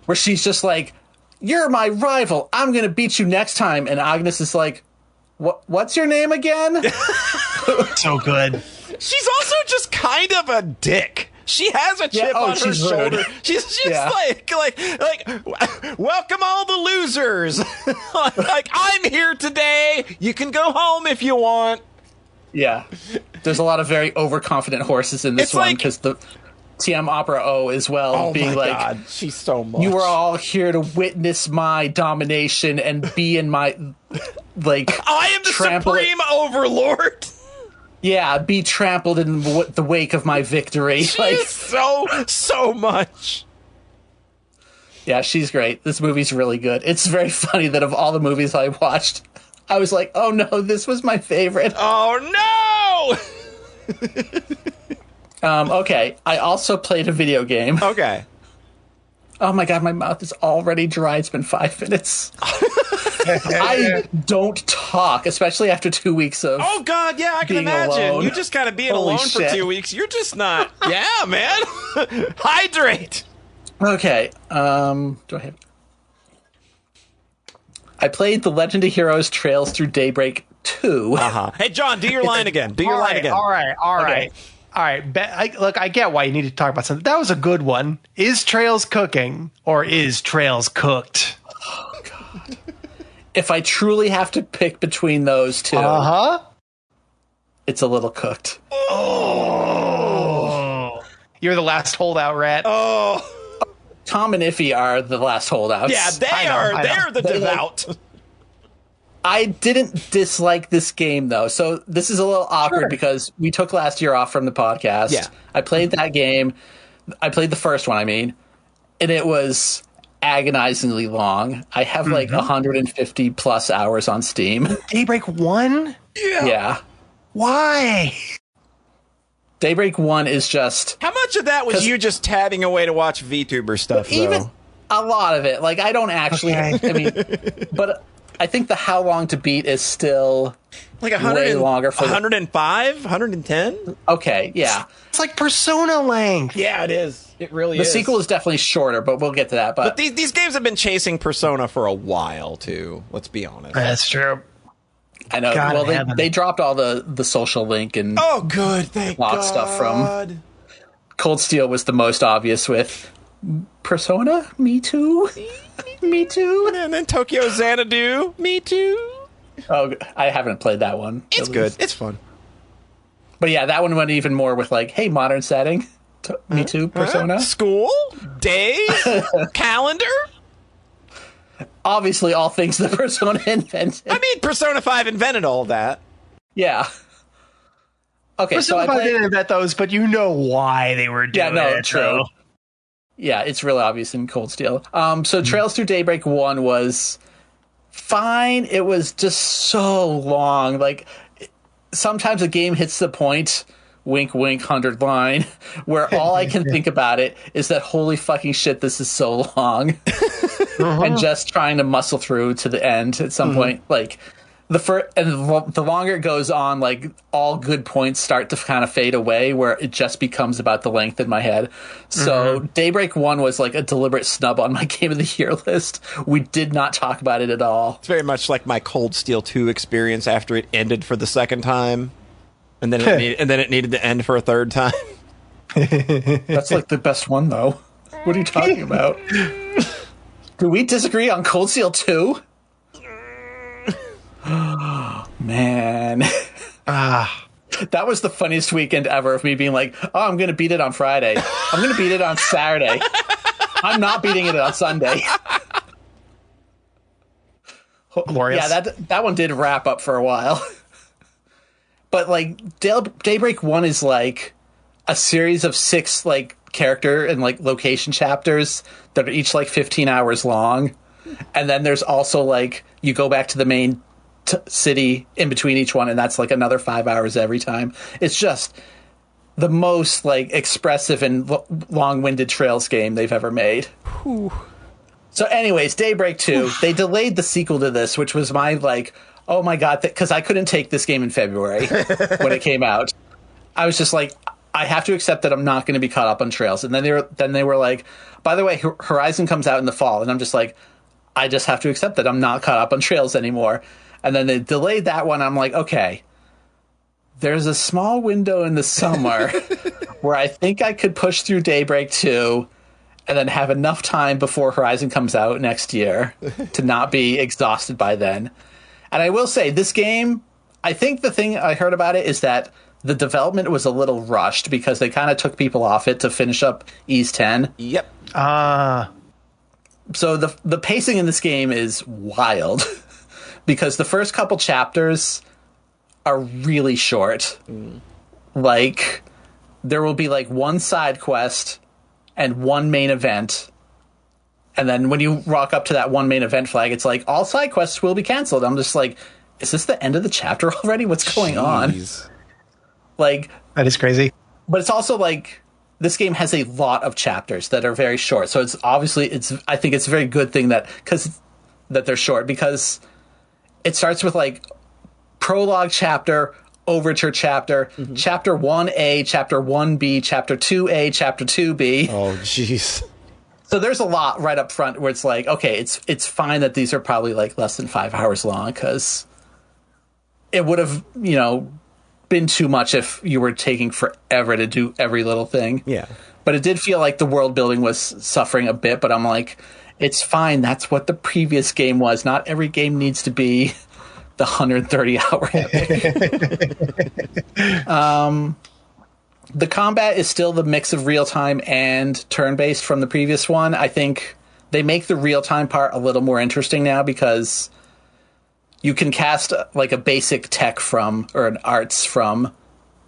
B: Where she's just like, you're my rival. I'm going to beat you next time. And Agnes is like, what's your name again?
C: So good.
A: She's also just kind of a dick. She has a chip on her shoulder.
B: Rude.
A: She's like, welcome all the losers. Like, I'm here today. You can go home if you want.
B: Yeah. There's a lot of very overconfident horses in this
A: It's
B: one,
A: like-
B: because the TM Opera O as well,
A: Oh
B: being
A: my
B: like,
A: God, she's so much.
B: you were all here to witness my domination and be in my, like,
A: I am the supreme overlord.
B: Yeah, be trampled in the wake of my victory. Like,
A: She's so much.
B: yeah, she's great. This movie's really good. It's very funny that of all the movies I watched, I was like, oh no, this was my favorite.
A: Oh no!
B: Okay, I also played a video game.
A: Okay.
B: Oh my God, my mouth is already dry. It's been 5 minutes. I don't talk, especially after 2 weeks of.
A: Oh God, yeah, I can
B: being
A: imagine.
B: alone.
A: You just kind of being
B: Holy
A: alone
B: shit.
A: for 2 weeks. You're just not. Yeah, man. Hydrate.
B: Okay, do I have? I played The Legend of Heroes Trails Through Daybreak 2.
A: Hey, John, do your line again. Do your line again.
C: All right. Look, I get why you need to talk about something. That was a good one. Is Trails cooking or is Trails cooked?
B: Oh God! If I truly have to pick between those two, it's a little cooked.
C: Oh, you're the last holdout, Rhete.
A: Oh,
B: Tom and Iffy are the last holdouts.
A: yeah, they're the devout.
B: I didn't dislike this game, though. So this is a little awkward
C: Sure.
B: because we took last year off from the podcast.
A: Yeah.
B: I played that game. I played the first one, and it was agonizingly long. I have like 150 plus hours on Steam.
C: Daybreak 1?
B: Yeah.
C: Why?
B: Daybreak 1 is just
A: How much of that was
B: 'Cause-
A: you just tabbing away to watch VTuber stuff, though?
B: even a lot of it. Like, I don't actually,
C: Okay.
B: I mean, but I think the how long to beat is still
A: like
B: way longer for
A: 105, 110?
B: okay. Yeah.
C: It's like Persona length.
A: Yeah, it is. It really
B: The
A: is.
B: sequel is definitely shorter, but we'll get to that.
A: But these games have been chasing Persona for a while, too. Let's be honest.
C: That's true.
B: I know.
C: God
B: Well,
C: in heaven.
B: they dropped all the social link and
A: Oh, good. Thank
B: lot
A: God.
B: of stuff from- Cold Steel was the most obvious with Persona. Me too. Me too.
A: And then Tokyo Xanadu. Me too.
B: Oh, I haven't played that one.
A: It's good. It's fun.
B: But yeah, that one went even more with like, hey, modern setting. Me too. Persona.
A: School? Days? Calendar?
B: Obviously, all things that Persona invented.
A: I mean, Persona 5 invented all that.
B: Yeah. Okay, so I
C: Persona 5
B: played.
C: didn't invent those, but you know why they were doing it.
B: True.
C: so-
B: Yeah, it's really obvious in Cold Steel. So Trails Through Daybreak 1 was fine. It was just so long. Like, sometimes a game hits the point, wink, wink, 100 line, where all I can think about it is that holy fucking shit, this is so long. And just trying to muscle through to the end at some point. Like, the longer it goes on, like, all good points start to kind of fade away, where it just becomes about the length in my head. So Daybreak 1 was like a deliberate snub on my Game of the Year list. We did not talk about it at all.
A: It's very much like my Cold Steel 2 experience after it ended for the second time. And then it needed to end for a third time.
B: That's like the best one, though. What are you talking about? Do we disagree on Cold Steel 2? Man. That was the funniest weekend ever of me being like, oh, I'm going to beat it on Friday. I'm going to beat it on Saturday. I'm not beating it on Sunday.
C: Glorious.
B: Yeah, that one did wrap up for a while. But like Daybreak 1 is like a series of 6 like character and like location chapters that are each like 15 hours long. And then there's also like you go back to the main city in between each one, and that's like another 5 hours every time. It's just the most like expressive and long-winded Trails game they've ever made.
A: Whew.
B: So anyways, Daybreak 2, they delayed the sequel to this, which was my like, oh my God, because I couldn't take this game in February when it came out. I was just like, I have to accept that I'm not going to be caught up on Trails. And then they were like, by the way, Horizon comes out in the fall. And I'm just like, I just have to accept that I'm not caught up on Trails anymore. And then they delayed that one. I'm like, okay, there's a small window in the summer where I think I could push through Daybreak 2 and then have enough time before Horizon comes out next year to not be exhausted by then. And I will say, this game, I think the thing I heard about it is that the development was a little rushed because they kind of took people off it to finish up Ys 10.
A: Yep.
B: So the pacing in this game is wild because the first couple chapters are really short. Like, there will be like one side quest and one main event. And then when you rock up to that one main event flag, it's like, all side quests will be canceled. I'm just like, is this the end of the chapter already? What's going on? Like,
C: that is crazy.
B: But it's also like, this game has a lot of chapters that are very short. So it's obviously, I think it's a very good thing that they're short, because it starts with like prologue chapter, overture chapter, chapter 1A, chapter 1B, chapter 2A, chapter 2B.
A: Oh, jeez.
B: So there's a lot right up front where it's like, okay, it's fine that these are probably like less than 5 hours long, because it would have, been too much if you were taking forever to do every little thing.
A: Yeah.
B: But it did feel like the world building was suffering a bit, but I'm like, it's fine. That's what the previous game was. Not every game needs to be the 130-hour epic. The combat is still the mix of real-time and turn-based from the previous one. I think they make the real-time part a little more interesting now, because you can cast like a basic tech or an arts from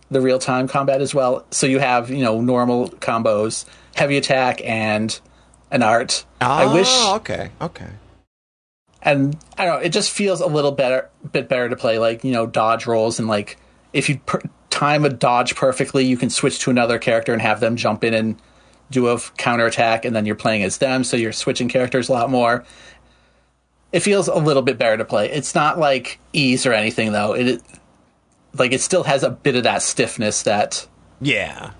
B: the real-time combat as well. So you have, normal combos, heavy attack, and an art.
A: Okay.
B: And I don't know, it just feels a bit better to play, like, dodge rolls, and like if you time a dodge perfectly, you can switch to another character and have them jump in and do a counterattack, and then you're playing as them, so you're switching characters a lot more. It feels a little bit better to play. It's not like Ys or anything, though. It still has a bit of that stiffness that you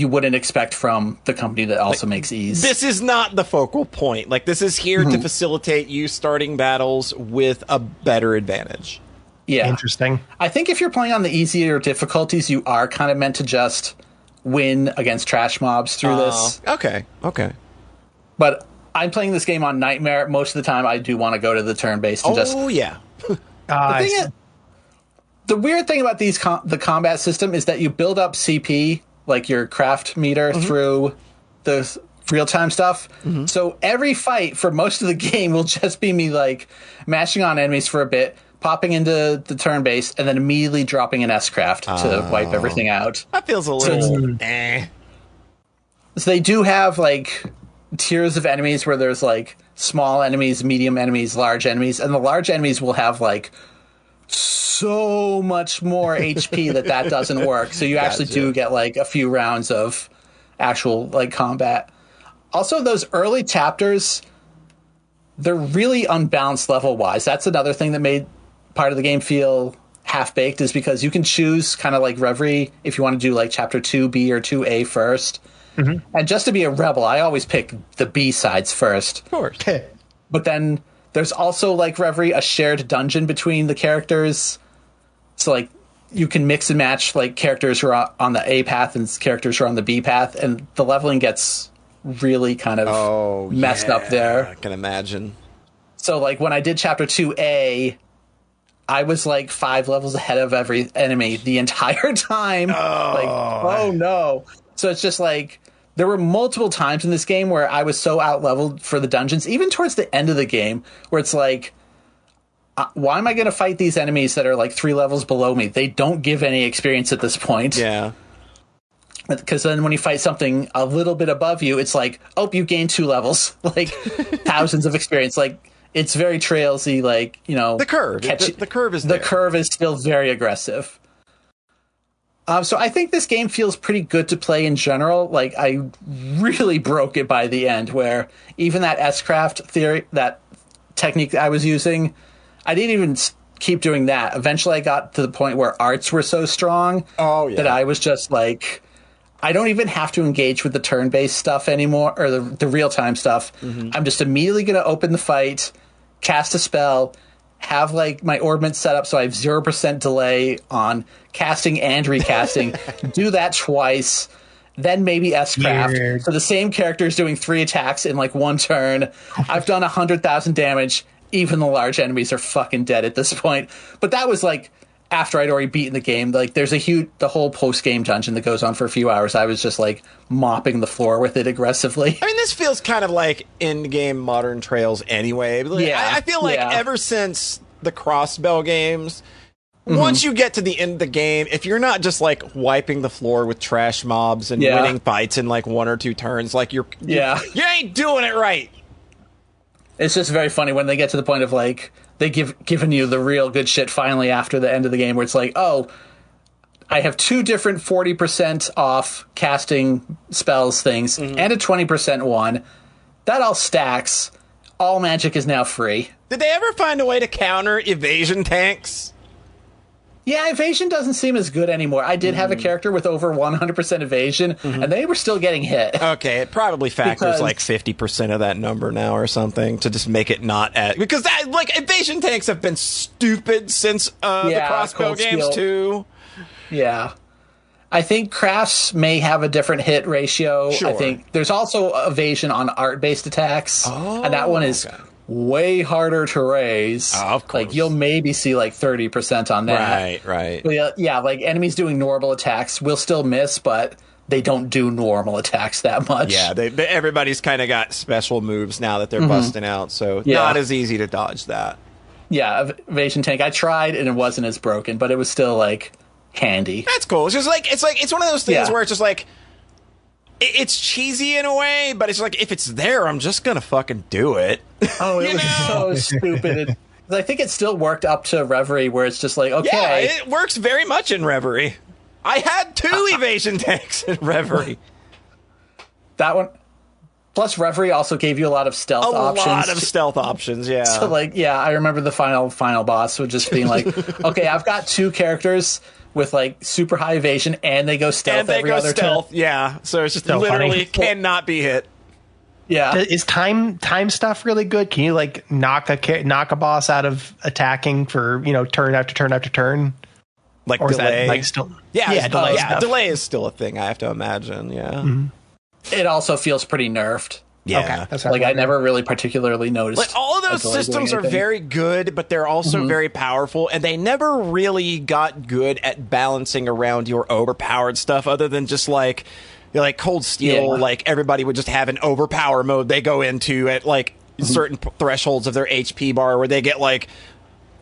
B: wouldn't expect from the company that also makes Ys.
A: This is not the focal point. Like, this is here to facilitate you starting battles with a better advantage.
B: Yeah.
C: Interesting.
B: I think if you're playing on the easier difficulties, you are kind of meant to just win against trash mobs through this.
A: Okay.
B: But I'm playing this game on Nightmare. Most of the time, I do want to go to the turn-based.
A: Yeah.
B: The weird thing about the combat system is that you build up CP, like your craft meter, through the real-time stuff. So every fight for most of the game will just be me like mashing on enemies for a bit, popping into the turn-based, and then immediately dropping an S-craft to wipe everything out.
A: That feels a little
B: So they do have like tiers of enemies where there's like small enemies, medium enemies, large enemies, and the large enemies will have like so much more HP that doesn't work. So you actually do get like a few rounds of actual like combat. Also, those early chapters, they're really unbalanced level wise. That's another thing that made part of the game feel half-baked, is because you can choose kind of like Reverie if you want to do like chapter 2B or 2A first. And just to be a rebel, I always pick the B sides first.
A: Of course.
B: But then there's also, like Reverie, a shared dungeon between the characters. So, like, you can mix and match, like, characters who are on the A path and characters who are on the B path. And the leveling gets really kind of messed up there.
A: I can imagine.
B: So, like, when I did chapter 2A, I was, like, 5 levels ahead of every enemy the entire time. Oh, no. So it's just, like, there were multiple times in this game where I was so out-leveled for the dungeons, even towards the end of the game, where it's like, why am I going to fight these enemies that are like 3 levels below me? They don't give any experience at this point.
A: Yeah.
B: Because then when you fight something a little bit above you, it's like, oh, you gain 2 levels, like thousands of experience. Like, it's very trailsy, like, you know.
A: The curve. The curve is there.
B: The curve is still very aggressive. So I think this game feels pretty good to play in general. Like, I really broke it by the end, where even that S-craft theory, that technique I was using, I didn't even keep doing that. Eventually I got to the point where arts were so strong that I was just like, I don't even have to engage with the turn-based stuff anymore, or the real-time stuff. I'm just immediately going to open the fight, cast a spell, have like my orbment set up so I have 0% delay on casting and recasting, do that twice, then maybe S-craft. So the same character is doing 3 attacks in like 1 turn. I've done 100,000 damage. Even the large enemies are fucking dead at this point. But that was like after I'd already beaten the game. Like, there's the whole post-game dungeon that goes on for a few hours. I was just like mopping the floor with it aggressively.
A: I mean, this feels kind of like in-game Modern Trails anyway. I feel like ever since the Crossbell games, once you get to the end of the game, if you're not just like wiping the floor with trash mobs and winning fights in like 1 or 2 turns, like you ain't doing it right.
B: It's just very funny when they get to the point of like they given you the real good shit finally after the end of the game, where it's like, oh, I have 2 different 40% off casting spells things and a 20% one. That all stacks. All magic is now free.
A: Did they ever find a way to counter evasion tanks?
B: Yeah, evasion doesn't seem as good anymore. I did have a character with over 100% evasion, and they were still getting hit.
A: Okay, it probably factors like 50% of that number now or something to just make it not at... Because that, like, evasion tanks have been stupid since the Crossbow games, too.
B: Yeah. I think crafts may have a different hit ratio.
A: Sure.
B: I think there's also evasion on art-based attacks, and that one is... way harder to raise.
A: Oh, of course.
B: Like, you'll maybe see like 30% on that.
A: Right.
B: But yeah, like enemies doing normal attacks will still miss, but they don't do normal attacks that much.
A: Yeah, everybody's kind of got special moves now that they're busting out, so not as easy to dodge that.
B: Yeah, evasion tank. I tried and it wasn't as broken, but it was still like handy.
A: That's cool. It's just like it's one of those things where it's just like it's cheesy in a way, but it's like, if it's there, I'm just gonna fucking do it.
B: Oh, it was so stupid. I think it still worked up to Reverie, where it's just like, okay.
A: Yeah, it works very much in Reverie. I had 2 evasion tanks in Reverie.
B: That one. Plus, Reverie also gave you a lot of stealth options.
A: A lot of stealth options, yeah.
B: So, like, I remember the final boss would just being like, okay, I've got 2 characters with like super high evasion, and they go stealth every other turn.
A: Yeah, so it's just literally cannot be hit.
B: Yeah,
C: is time stuff really good? Can you like knock a boss out of attacking for turn after turn after turn?
A: Like,
C: or
A: delay?
C: Is that like still?
A: Delay is still a thing. I have to imagine. Yeah,
B: it also feels pretty nerfed.
A: Yeah,
C: okay. That's
B: like I never really particularly noticed.
A: Like, all of those systems are very good, but they're also very powerful, and they never really got good at balancing around your overpowered stuff, other than just like Cold Steel. Like, everybody would just have an overpower mode they go into at like certain thresholds of their HP bar, where they get like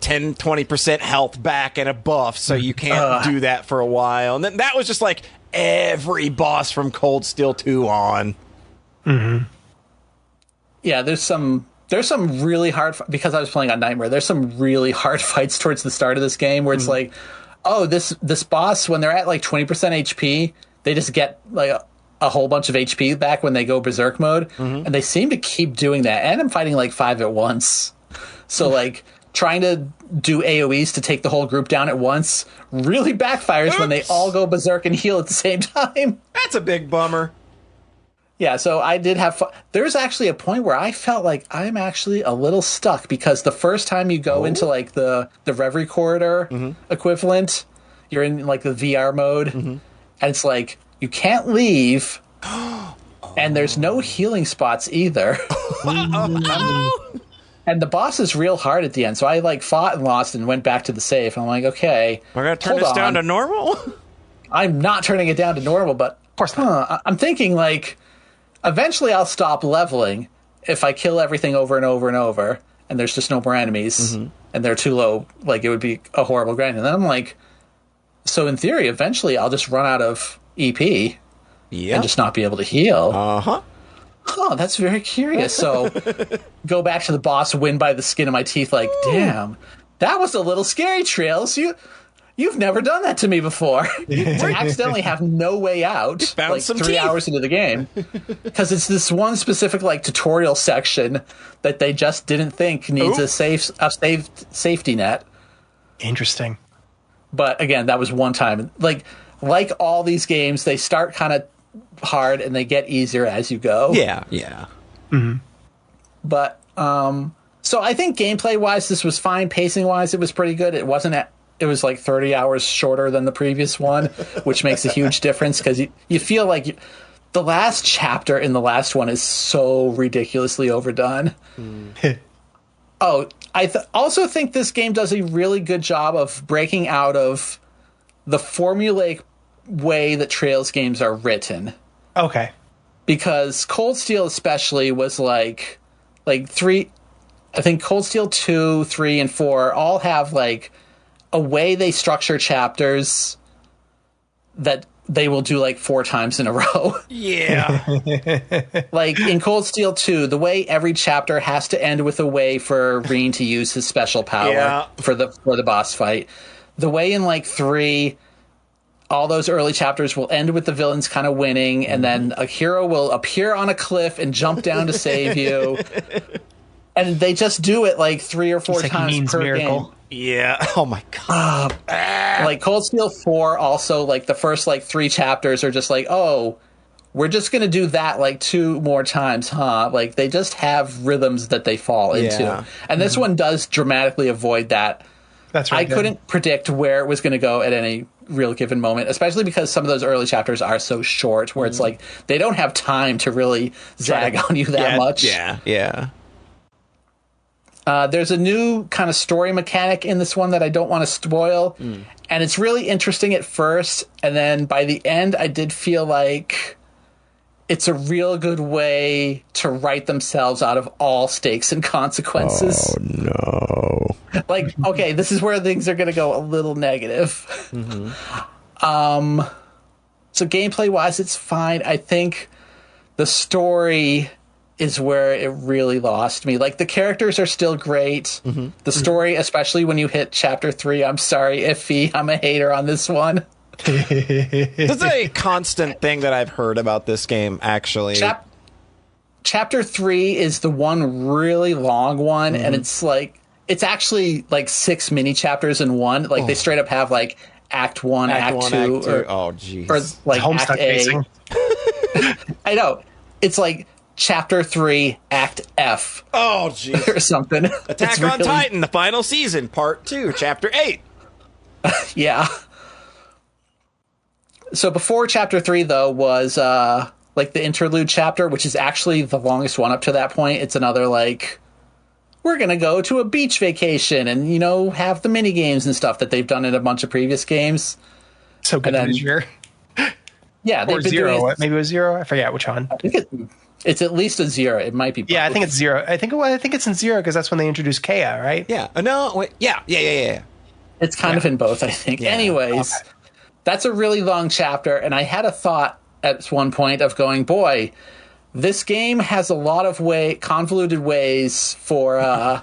A: 10-20% health back and a buff, so you can't do that for a while. And then that was just like every boss from Cold Steel 2 on.
B: Yeah, there's some really hard, because I was playing on Nightmare, there's some really hard fights towards the start of this game where it's like, oh, this boss, when they're at like 20% HP, they just get like a whole bunch of HP back when they go berserk mode, and they seem to keep doing that. And I'm fighting like 5 at once. So like trying to do AoEs to take the whole group down at once really backfires when they all go berserk and heal at the same time.
A: That's a big bummer.
B: Yeah, so I did have fun. There's actually a point where I felt like I'm actually a little stuck, because the first time you go into like the Reverie corridor equivalent, you're in like the VR mode, and it's like you can't leave, and there's no healing spots either. And the boss is real hard at the end, so I like fought and lost and went back to the save. I'm like, okay,
A: we're gonna turn this down to normal.
B: I'm not turning it down to normal, but of course I'm thinking like, eventually I'll stop leveling if I kill everything over and over and over, and there's just no more enemies, and they're too low. Like, it would be a horrible grind. And then I'm like, so in theory, eventually I'll just run out of EP and just not be able to heal. Oh, that's very curious. So go back to the boss, win by the skin of my teeth. Like, damn, that was a little scary, Trails. You've never done that to me before. You accidentally have no way out, like 3 hours into the game, because it's this one specific like tutorial section that they just didn't think needs a safety net.
C: Interesting.
B: But again, that was one time. Like all these games, they start kind of hard and they get easier as you go.
A: Yeah.
B: But so I think gameplay wise, this was fine. Pacing wise, it was pretty good. It was like 30 hours shorter than the previous one, which makes a huge difference because you feel like the last chapter in the last one is so ridiculously overdone. Oh, I also think this game does a really good job of breaking out of the formulaic way that Trails games are written.
C: Okay.
B: Because Cold Steel especially was like 3, I think Cold Steel 2, 3, and 4 all have like a way they structure chapters that they will do like 4 times in a row.
A: Yeah.
B: Like in Cold Steel 2, the way every chapter has to end with a way for Rhete to use his special power for the boss fight. The way in like 3, all those early chapters will end with the villains kind of winning, and then a hero will appear on a cliff and jump down to save you. And they just do it like 3 or 4 times per game.
A: Yeah. Oh my god.
B: Like Cold Steel 4 also, like the first like 3 chapters are just like, oh, we're just going to do that like 2 more times, huh? Like they just have rhythms that they fall into. And this one does dramatically avoid that.
C: That's right.
B: I couldn't predict where it was going to go at any real given moment, especially because some of those early chapters are so short where it's like they don't have time to really zag on you that much.
A: Yeah.
B: There's a new kind of story mechanic in this one that I don't want to spoil, and it's really interesting at first, and then by the end I did feel like it's a real good way to write themselves out of all stakes and consequences.
A: Oh, no.
B: Like, okay, this is where things are going to go a little negative. So gameplay-wise, it's fine. I think the story is where it really lost me. Like, the characters are still great. The story, especially when you hit Chapter 3, I'm sorry, iffy. I'm a hater on this one.
A: This is a constant thing that I've heard about this game, actually.
B: Chapter 3 is the one really long one, and it's actually like 6 mini chapters in one. Like, they straight up have like Act 1, Act 2. Or,
A: oh, geez.
B: Or like
C: Homestuck
B: Act A.
C: pacing.
B: I know. It's like Chapter 3, Act F.
A: Oh, geez.
B: Or something.
A: Attack on Titan, the final season, Part 2, Chapter 8.
B: Yeah. So before Chapter 3, though, was like the interlude chapter, which is actually the longest one up to that point. It's another like, we're going to go to a beach vacation and, you know, have the mini games and stuff that they've done in a bunch of previous games.
C: So good this year.
B: Yeah,
C: or Zero. Maybe it was Zero. I forget which one.
B: I think it's at least a Zero. It might be.
C: Yeah, I think it's Zero. I think it's in Zero because that's when they introduced Kea, right?
A: Yeah. No. Wait, yeah.
B: It's kind of in both, I think. Yeah. Anyways, that's a really long chapter, and I had a thought at one point of going, boy, this game has a lot of convoluted ways for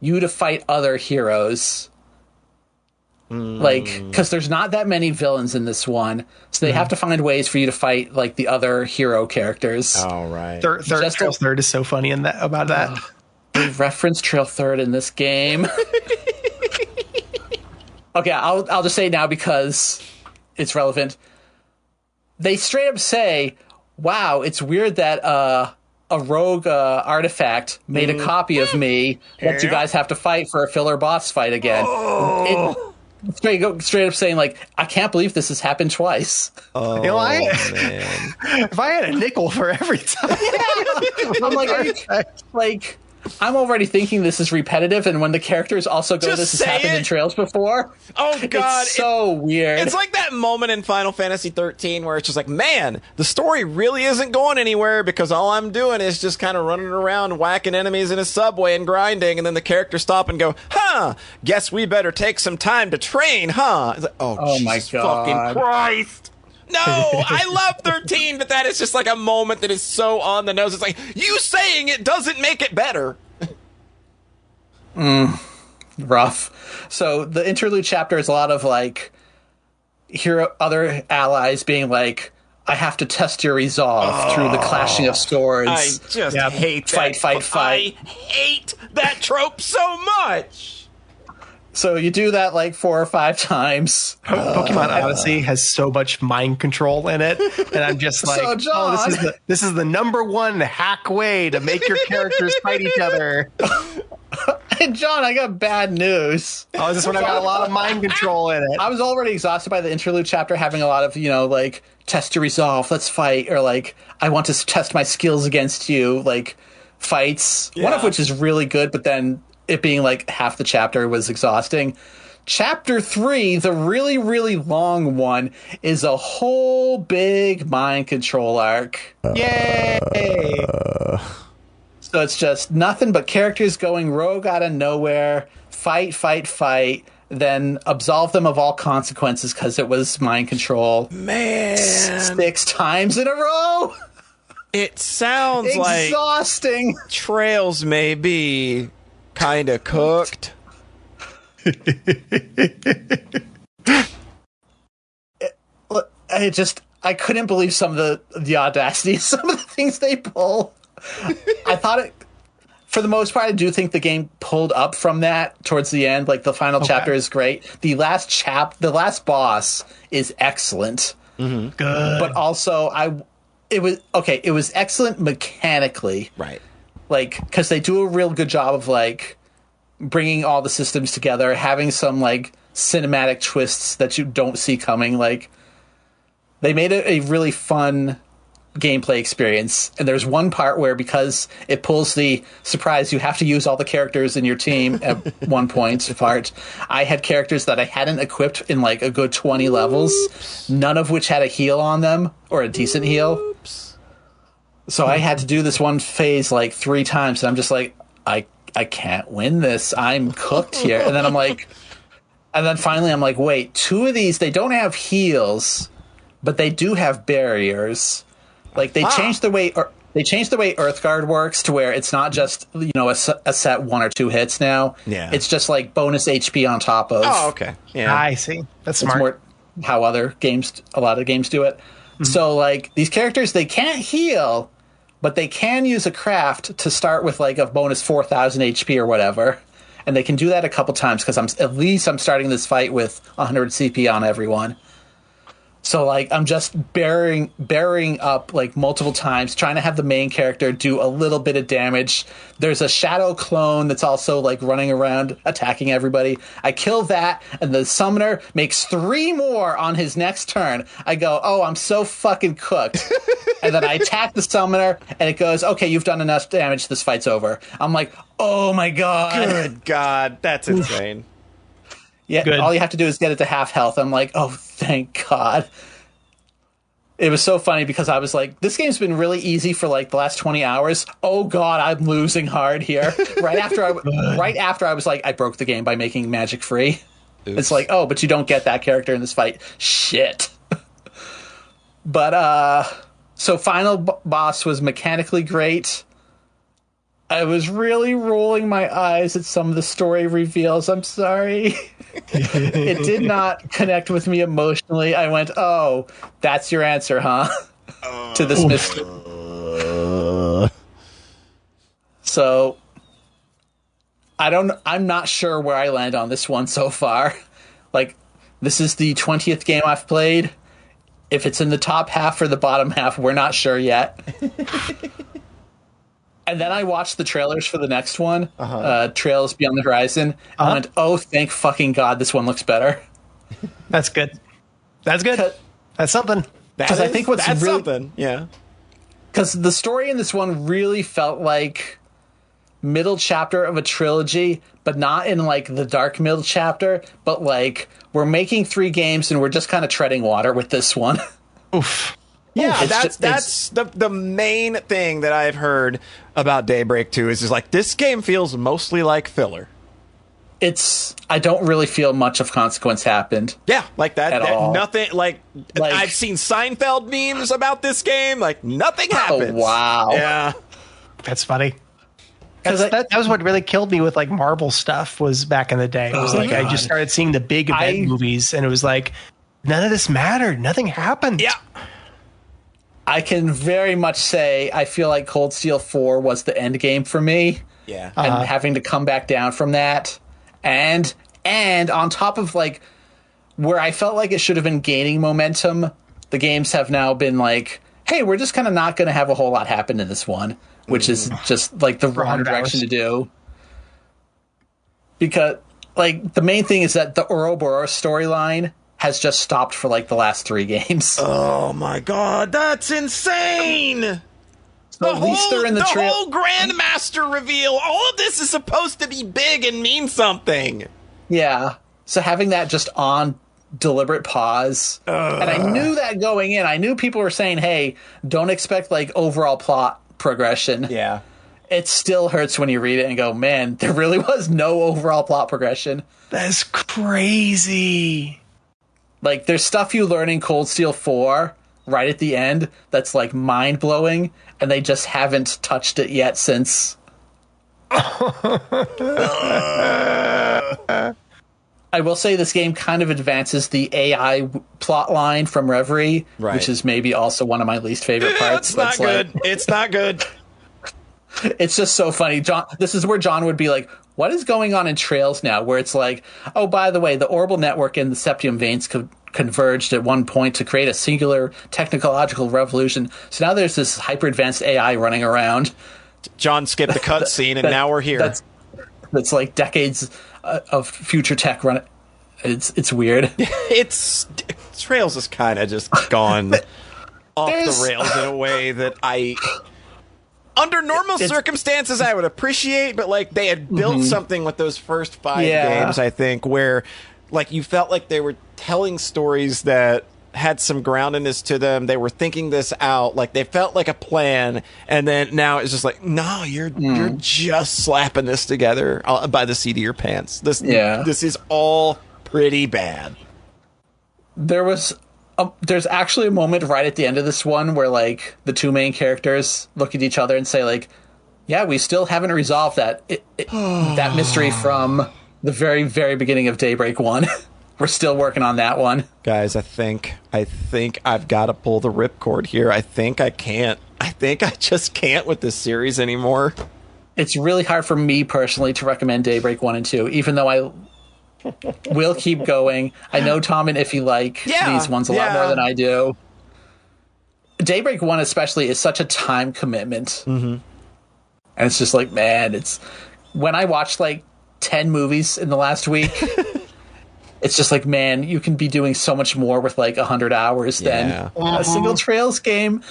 B: you to fight other heroes. Like, because there's not that many villains in this one, so they have to find ways for you to fight like the other hero characters.
A: All right.
C: Trail Third is so funny about that.
B: They reference Trail Third in this game. Okay, I'll just say it now because it's relevant. They straight up say, wow, it's weird that a rogue artifact made a copy of me that you guys have to fight for a filler boss fight again. Straight up saying, like, I can't believe this has happened twice.
C: Oh, you know, if I had a nickel for every time.
B: I'm like, I'm already thinking this is repetitive, and when the characters also go,
A: Just
B: this has
A: say
B: happened in
A: it.
B: Trails before.
A: Oh God,
B: it's so weird.
A: It's like that moment in Final Fantasy 13 where it's just like, man, the story really isn't going anywhere because all I'm doing is just kind of running around whacking enemies in a subway and grinding, and then the characters stop and go, huh, guess we better take some time to train, huh? It's like, oh
B: my
A: Jesus
B: God.
A: fucking Christ. No, I love 13, but that is just like a moment that is so on the nose. It's like, you saying it doesn't make it better.
B: Rough. So the interlude chapter is a lot of like other allies being like, I have to test your resolve through the clashing of swords.
A: I just hate that.
B: Fight.
A: I hate that trope so much.
B: So you do that like 4 or 5 times.
C: Pokemon Odyssey has so much mind control in it, and I'm just like,
B: So, John,
C: this is the number one hack way to make your characters fight each other.
B: Hey, John, I got bad news.
C: Oh, is this when I got a lot of mind control in it?
B: I was already exhausted by the interlude chapter, having a lot of, like, test to resolve, let's fight, or like, I want to test my skills against you, like, fights.
A: Yeah.
B: One of which is really good, but then it being like half the chapter was exhausting. Chapter 3, the really, really long one, is a whole big mind control arc.
C: Yay!
B: So it's just nothing but characters going rogue out of nowhere, fight, then absolve them of all consequences because it was mind control.
A: Man.
B: 6 times in a row?
A: It sounds like
B: Exhausting.
A: Trails may be kind of cooked.
B: I couldn't believe some of the audacity, some of the things they pull. I thought it, for the most part, I do think the game pulled up from that towards the end. Like the final chapter is great. The last boss is excellent.
C: Good.
B: But also it was excellent mechanically.
A: Right.
B: Like, because they do a real good job of like bringing all the systems together, having some like cinematic twists that you don't see coming. Like, they made it a really fun gameplay experience. And there's one part where, because it pulls the surprise, you have to use all the characters in your team at one point part. I had characters that I hadn't equipped in like a good 20 levels, none of which had a heal on them or a decent heal. So I had to do this one phase like 3 times, and I'm just like, I can't win this. I'm cooked here. And then finally I'm like, wait, 2 of these, they don't have heals, but they do have barriers. Like they changed the way Earthguard works to where it's not just a set 1 or 2 hits now.
A: Yeah,
B: it's just like bonus HP on top of.
A: Oh, okay. Yeah,
C: I see. That's smart.
B: It's more how a lot of games do it. Mm-hmm. So like these characters, they can't heal, but they can use a craft to start with like a bonus 4,000 HP or whatever. And they can do that a couple times because I'm starting this fight with 100 CP on everyone. So like I'm just bearing up like multiple times, trying to have the main character do a little bit of damage. There's a shadow clone that's also like running around attacking everybody. I kill that, and the summoner makes 3 more on his next turn. I go, oh, I'm so fucking cooked. And then I attack the summoner, and it goes, okay, you've done enough damage. This fight's over. I'm like, oh my god.
A: Good God, that's insane.
B: Yeah,
C: Good.
B: All you have to do is get it to half health. I'm like, oh, thank God. It was so funny because I was like, this game's been really easy for like the last 20 hours. Oh God, I'm losing hard here. Right after I was like, I broke the game by making magic free. Oops. It's like, oh, but you don't get that character in this fight. Shit. But so final boss was mechanically great. I was really rolling my eyes at some of the story reveals. I'm sorry. It did not connect with me emotionally. I went, oh, that's your answer, huh? To this mystery. So I'm not sure where I land on this one so far. Like, this is the 20th game I've played. If it's in the top half or the bottom half, we're not sure yet. And then I watched the trailers for the next one, Trails Beyond the Horizon. I went, oh, thank fucking God, this one looks better.
C: That's good. That's good. That's something.
B: Because I think what's really
A: something. Yeah.
B: Because the story in this one really felt like middle chapter of a trilogy, but not in like the dark middle chapter, but like we're making 3 games and we're just kind of treading water with this one.
C: Oof.
A: Yeah, that's the main thing that I've heard about Daybreak 2 is just like this game feels mostly like filler.
B: I don't really feel much of consequence happened.
A: Yeah, like that
B: at all.
A: Nothing like I've seen Seinfeld memes about this game, like nothing happens.
B: Oh, wow.
A: Yeah.
C: That's funny. That was what really killed me with like Marvel stuff was back in the day. It was like I just started seeing the big event movies and it was like none of this mattered. Nothing happened.
A: Yeah.
B: I can very much say I feel like Cold Steel 4 was the end game for me.
A: Yeah.
B: And having to come back down from that. And on top of like where I felt like it should have been gaining momentum, the games have now been like, hey, we're just kind of not going to have a whole lot happen in this one, which is just like the wrong direction to do. Because like the main thing is that the Ouroboros storyline has just stopped for like the last 3 games.
A: Oh my god, that's insane!
B: So at least they're in the
A: whole Grandmaster reveal. All of this is supposed to be big and mean something.
B: Yeah. So having that just on deliberate pause. And I knew that going in. I knew people were saying, hey, don't expect like overall plot progression.
A: Yeah.
B: It still hurts when you read it and go, man, there really was no overall plot progression.
C: That's crazy.
B: Like, there's stuff you learn in Cold Steel 4 right at the end that's, like, mind-blowing, and they just haven't touched it yet since. I will say this game kind of advances the AI plot line from Reverie, which is maybe also one of my least favorite parts.
A: It's not good. It's not good.
B: It's just so funny. This is where John would be like, what is going on in Trails now? Where it's like, oh, by the way, the orbital network and the septium veins converged at one point to create a singular technological revolution. So now there's this hyper-advanced AI running around.
A: John skipped the cutscene, and now we're here.
B: That's like decades of future tech running. It's weird.
A: Trails is kind of just gone off the rails in a way that under normal circumstances, I would appreciate, but like they had built something with those first 5 games, I think, where like you felt like they were telling stories that had some groundedness to them. They were thinking this out, like they felt like a plan, and then now it's just like, no, you're just slapping this together by the seat of your pants. This is all pretty bad.
B: There's actually a moment right at the end of this one where like the 2 main characters look at each other and say like, yeah, we still haven't resolved that that mystery from the very, very beginning of Daybreak 1. We're still working on that one.
A: Guys, I think I've got to pull the ripcord here. I think I can't. I think I just can't with this series anymore.
B: It's really hard for me personally to recommend Daybreak 1 and 2, even though I will keep going. I know Tom and Iffy like these ones a lot more than I do. Daybreak 1 especially is such a time commitment. And it's just like, man, it's when I watched like 10 movies in the last week, it's just like, man, you can be doing so much more with like 100 hours than a single Trails game.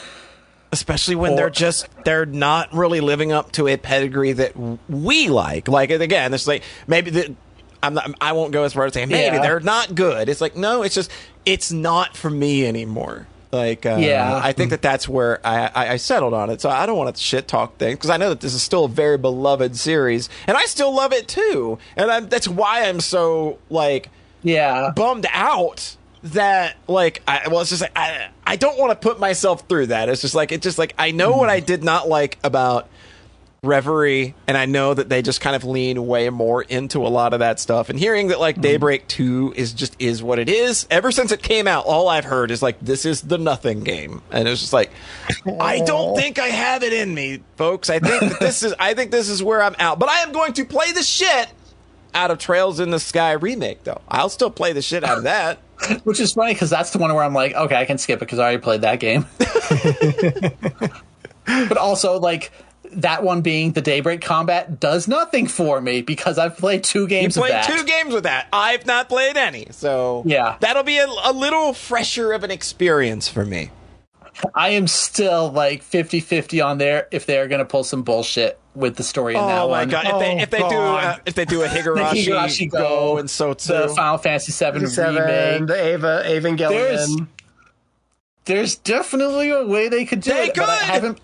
A: Especially when they're not really living up to a pedigree that we like. Like, again, it's like maybe I won't go as far as saying maybe they're not good. It's like, no, it's not for me anymore. Like, I think that's where I settled on it. So I don't want to shit talk things because I know that this is still a very beloved series, and I still love it too. And that's why I'm so like, bummed out that like it's just like I don't want to put myself through that. It's just like I know what I did not like about Reverie, and I know that they just kind of lean way more into a lot of that stuff, and hearing that like Daybreak 2 is what it is. Ever since it came out, all I've heard is like, this is the nothing game, and it's just like, I don't think I have it in me, folks. I think this is where I'm out, but I am going to play the shit out of Trails in the Sky remake, though. I'll still play the shit out of that.
B: Which is funny because that's the one where I'm like, okay, I can skip it because I already played that game. But also like, that one being the Daybreak combat does nothing for me because I've played 2 games of that.
A: You played 2 games with that. I've not played any. So that'll be a little fresher of an experience for me.
B: I am still like 50-50 on there if they're going to pull some bullshit with the story in that
A: Oh my
B: one.
A: god! If they do a Higurashi,
B: Higurashi
A: Go and Sotsu,
B: the Final Fantasy VII remake,
C: the Evangelion.
B: There's definitely a way they could do it.
A: could.
B: But I haven't.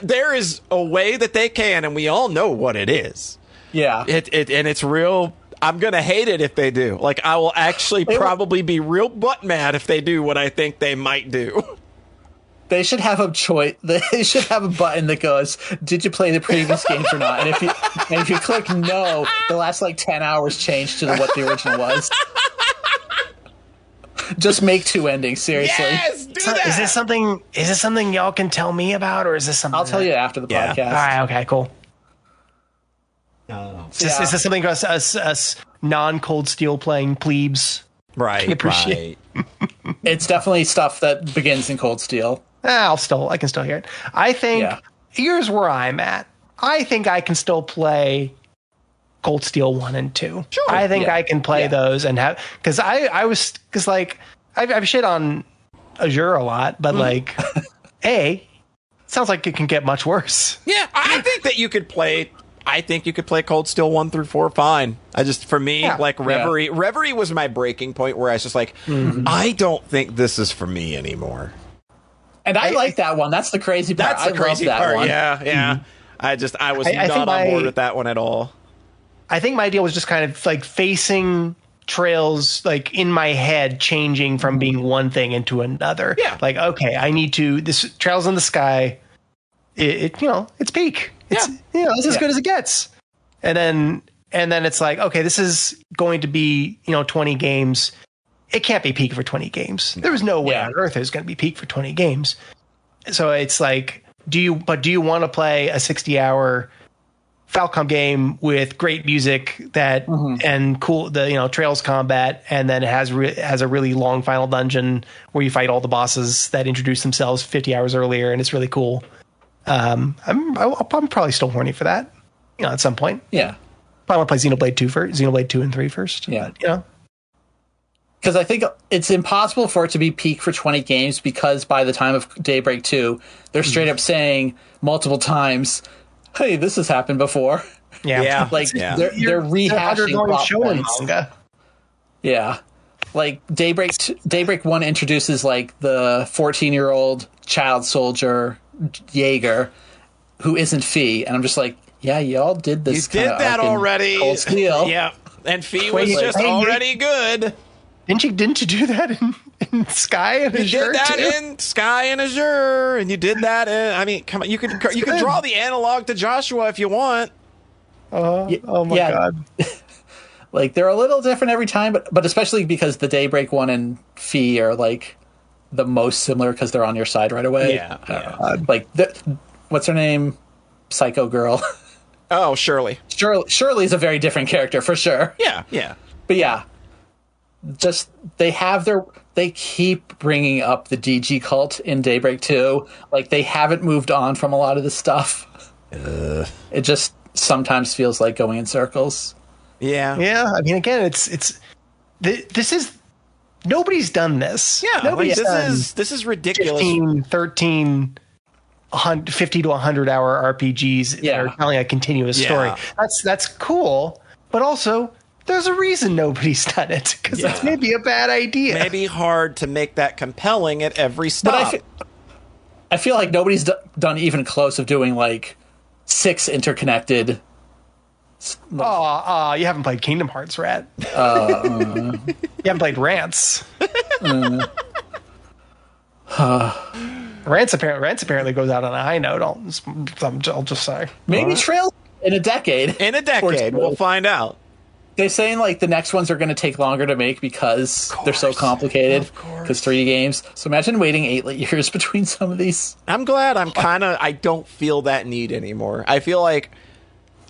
A: There is a way that they can, and we all know what it is.
B: Yeah.
A: And it's real. I'm gonna hate it if they do. Like, I will actually probably be real butt mad if they do what I think they might do.
B: They should have a choice. They should have a button that goes, "Did you play the previous games or not?" And if you click no, the last like 10 hours change to what the original was. Just make 2 endings, seriously.
A: Yes, do that.
C: Is this something y'all can tell me about, or is this something
B: I'll tell you after the podcast.
C: All right, okay, cool. Is this something us non-Cold Steel playing plebes
A: Right,
C: appreciate?
A: right.
B: It's definitely stuff that begins in Cold Steel.
C: I can still hear it. I think here's where I'm at. I think I can still play Cold Steel 1 and 2.
A: Sure.
C: I think I can play those and have, because I've shit on Azure a lot, but like, it sounds like it can get much worse.
A: Yeah, I think that you could play. I think you could play Cold Steel 1 through 4 fine. For me, like Reverie. Reverie was my breaking point where I was just like, I don't think this is for me anymore.
B: And I like that one. That's the crazy part.
A: That's the crazy part. One. Yeah. I was not on board with that one at all.
C: I think my deal was just kind of like facing trails, like in my head, changing from being one thing into another. Yeah. Like, okay, I need to, this Trails in the Sky, it's peak. It's, it's as good as it gets. And then it's like, okay, this is going to be, 20 games. It can't be peak for 20 games. There was no way on earth it was going to be peak for 20 games. So it's like, do you want to play a 60-hour Falcom game with great music that and cool, Trails combat, and then it has a really long final dungeon where you fight all the bosses that introduce themselves 50 hours earlier, and it's really cool. I'm probably still horny for that, at some point.
B: Yeah.
C: Probably want to play Xenoblade 2 and 3 first.
B: Yeah.
C: But,
B: because I think it's impossible for it to be peak for 20 games, because by the time of Daybreak 2, they're straight up saying multiple times, hey, this has happened before.
C: Yeah.
B: Like, they're rehashing plot points. Manga. Yeah. Like, Daybreak 1 introduces, like, the 14-year-old child soldier, Jaeger, who isn't Fee. And I'm just like, yeah, y'all did this.
A: You did that already.
B: Cold Steel.
A: Yeah. And Fee was just already good.
C: Didn't you do that in Sky and Azure?
A: You did that in Sky and Azure, and you did that in. Come on, you could draw the analog to Joshua if you want.
C: Oh my god!
B: Like, they're a little different every time, but especially because the Daybreak 1 and Fee are like the most similar because they're on your side right away.
A: Yeah.
B: Like, what's her name? Psycho Girl.
A: Oh, Shirley.
B: Shirley's a very different character for sure.
A: Yeah.
B: But yeah. Just they keep bringing up the DG cult in Daybreak 2. Like, they haven't moved on from a lot of this stuff. It just sometimes feels like going in circles.
C: Yeah. I mean, again, this is nobody's done this.
A: Yeah,
C: nobody's done
A: this is ridiculous.
C: 15, 13, 50 to 100 hour RPGs that are telling a continuous story. That's cool, but also, there's a reason nobody's done it, because that's maybe a bad idea.
A: Maybe hard to make that compelling at every stop.
B: But I feel like nobody's done even close of doing like 6 interconnected.
C: You haven't played Kingdom Hearts, Rat. You haven't played Rants. Rants apparently goes out on a high note. I'll just say.
B: Maybe Trail in a decade.
A: We'll find out.
B: They're saying like the next ones are going to take longer to make because they're so complicated. Because 3D games. So imagine waiting 8 years between some of these.
A: I'm glad I don't feel that need anymore. I feel like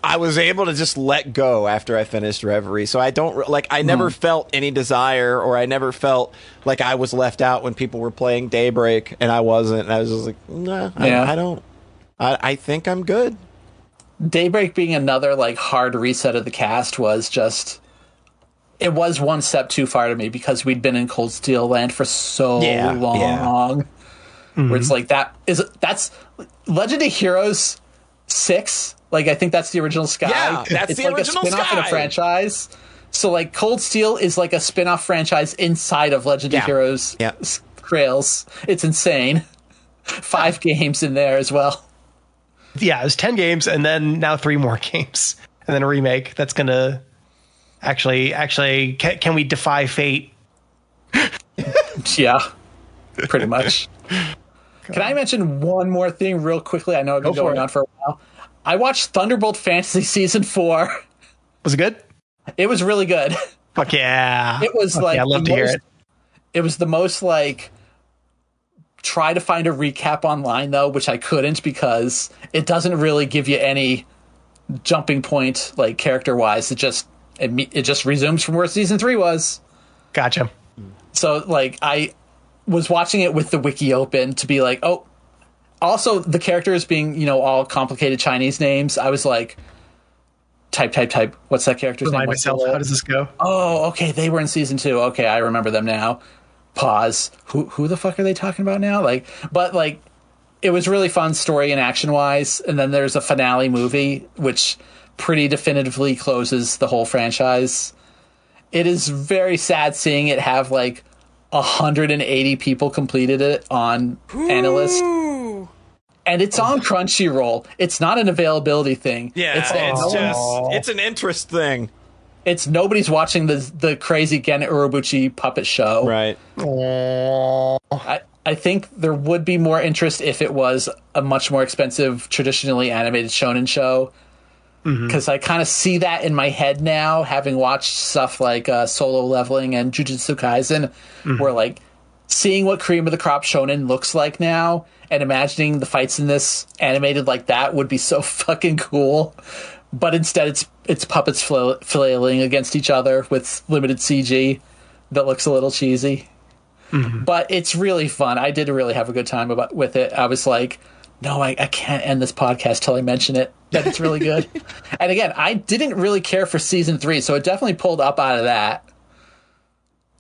A: I was able to just let go after I finished Reverie. So I don't I never felt any desire, or I never felt like I was left out when people were playing Daybreak and I wasn't. And I was just like, nah, I don't. I think I'm good.
B: Daybreak being another like hard reset of the cast was just, it was one step too far to me, because we'd been in Cold Steel land for so long. Where it's like that's Legend of Heroes 6, Like, I think that's the original Sky.
A: Yeah, that's
B: it's
A: the
B: like
A: original
B: a spin-off in a
A: Sky.
B: franchise. So, like, Cold Steel is like a spin-off franchise inside of Legend of Heroes Trails. It's insane. 5 games in there as well.
C: Yeah, there's 10 games, and then now 3 more games, and then a remake that's going to actually can we defy fate?
B: Yeah, pretty much. Can I mention one more thing real quickly? I know I've been going on for a while. I watched Thunderbolt Fantasy Season 4.
C: Was it good?
B: It was really good.
C: Fuck yeah.
B: It was like,
C: I'd love to hear it.
B: It was the most like, try to find a recap online though, which I couldn't because it doesn't really give you any jumping point, like character wise. It just resumes from where season 3 was.
C: Gotcha.
B: So like I was watching it with the wiki open to be like, oh, also the characters being, you know, all complicated Chinese names. I was like, type. What's that character's name?
C: Myself. How does this go?
B: Oh, okay. They were in season 2. Okay. I remember them now. Pause. Who the fuck are they talking about now? Like, but like, it was really fun story and action wise. And then there's a finale movie, which pretty definitively closes the whole franchise. It is very sad seeing it have like 180 people completed it on Analyst. And it's on Crunchyroll. It's not an availability thing.
A: Yeah, it's an interest thing.
B: It's nobody's watching the crazy Gen Urobuchi puppet show.
A: Right.
B: I think there would be more interest if it was a much more expensive, traditionally animated shonen show. Because I kind of see that in my head now, having watched stuff like Solo Leveling and Jujutsu Kaisen, where like seeing what cream of the crop shonen looks like now and imagining the fights in this animated like that would be so fucking cool. But instead it's puppets flailing against each other with limited CG that looks a little cheesy. But it's really fun. I did really have a good time with it. I was like, no, I can't end this podcast till I mention it, that it's really good. And again, I didn't really care for season 3, so it definitely pulled up out of that.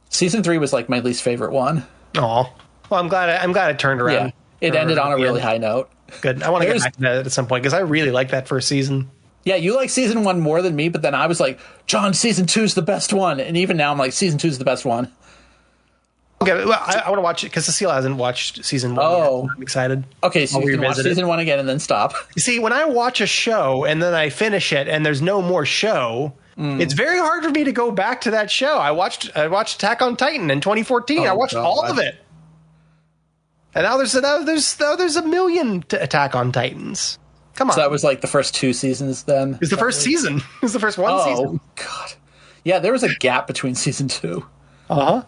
B: Season 3 was like my least favorite one.
C: Oh, well, I'm glad it turned around.
B: Yeah, it ended on a really high note.
C: Good. I want to get back to that at some point because I really like that first season.
B: Yeah, you like season 1 more than me, but then I was like, John, season 2's the best one. And even now I'm like, season 2's the best one.
C: Okay, well, I want to watch it because Cecile hasn't watched season 1 yet. I'm excited.
B: Okay, so you can watch season 1 again and then stop.
C: You see, when I watch a show and then I finish it and there's no more show, it's very hard for me to go back to that show. I watched Attack on Titan in 2014. I watched all of it. And now there's a million Attack on Titans. Come on.
B: So that was like the first 2 seasons then?
C: It was the first season. It was the first one season.
B: Oh, God. Yeah, there was a gap between season 2.
C: Uh-huh.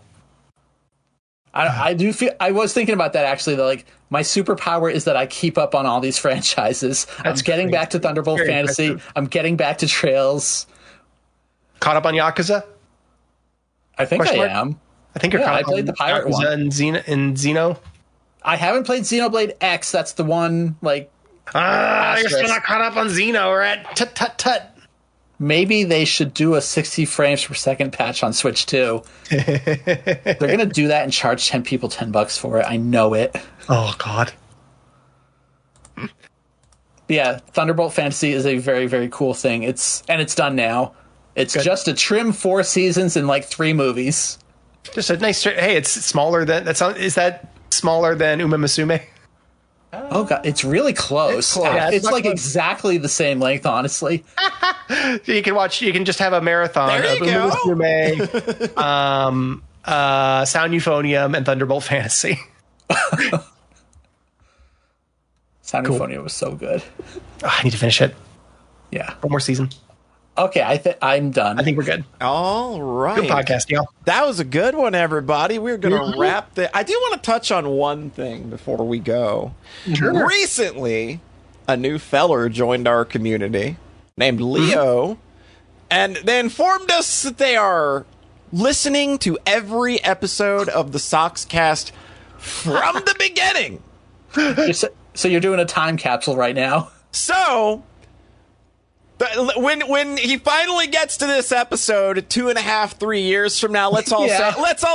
B: I do feel, I was thinking about that actually, that like my superpower is that I keep up on all these franchises. I'm getting back to Thunderbolt Fantasy. Impressive. I'm getting back to Trails.
C: Caught up on Yakuza?
B: I think I am.
C: I think you're caught up.
B: I played the pirate
C: Yakuza
B: one.
C: And Xeno.
B: I haven't played Xenoblade X. That's the one, like...
C: you're still not caught up on Xeno, right? Tut.
B: Maybe they should do a 60 frames per second patch on Switch too. They're going to do that and charge 10 people $10 for it. I know it.
C: Oh, God.
B: But yeah, Thunderbolt Fantasy is a very, very cool thing. It's done now. It's good. Just a trim 4 seasons and like 3 movies.
C: Just a nice... Hey, it's smaller than... Is that smaller than Uma Musume?
B: Oh God, it's really close. It's close. Yeah, it's like close. Exactly the same length, honestly.
C: You can just have a marathon of Uma Musume, Sound Euphonium, and Thunderbolt Fantasy.
B: Sound Euphonium was so good.
C: Oh, I need to finish it.
B: Yeah.
C: One more season.
B: Okay, I'm done.
C: I think we're good.
A: All right.
C: Good podcast, y'all.
A: That was a good one, everybody. We're going to wrap the... I do want to touch on one thing before we go. Sure. Recently, a new feller joined our community named Leo, and they informed us that they are listening to every episode of the Sockscast from the beginning.
B: So you're doing a time capsule right now.
A: So... When he finally gets to this episode 2.5, 3 years from now, let's all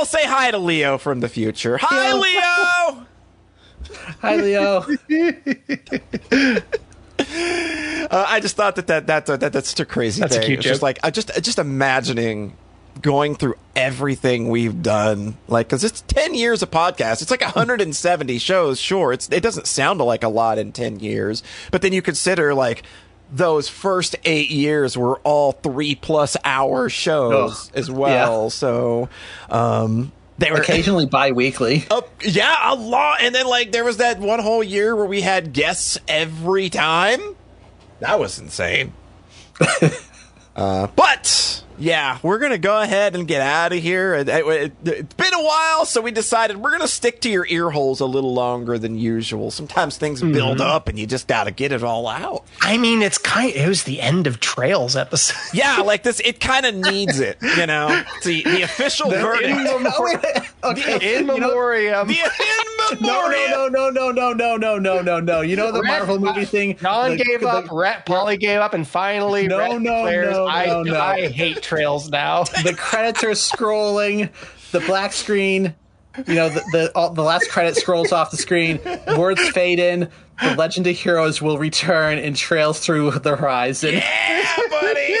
A: say hi to Leo from the future. Hi, Leo.
B: Hi, Leo.
A: I just thought that's such a crazy
C: That's a
A: thing.
C: cute
A: It's just
C: joke.
A: like just imagining going through everything we've done, like, because it's 10 years of podcast. It's like 170 shows. Sure, it doesn't sound like a lot in 10 years, but then you consider like those first 8 years were all 3+ hour shows as well.
B: Yeah.
A: So they were
B: Occasionally bi-weekly.
A: yeah, a lot. And then like there was that one whole year where we had guests every time. That was insane. But yeah, we're going to go ahead and get out of here. It's been a while, so we decided we're going to stick to your ear holes a little longer than usual. Sometimes things build up and you just got to get it all out.
C: I mean, it was the end of Trails episode.
A: Yeah, like this, it kind of needs it, you know? It's the official verdict.
C: In memoriam.
A: The in memoriam.
B: No. You know the Marvel movie thing?
C: John gave up, Polly gave up, and finally Rhete declares, I hate Trails now.
B: The credits are scrolling, the black screen, you know, the last credit scrolls off the screen, words fade in, the Legend of Heroes will return in Trails Through the Horizon.
A: Yeah, buddy.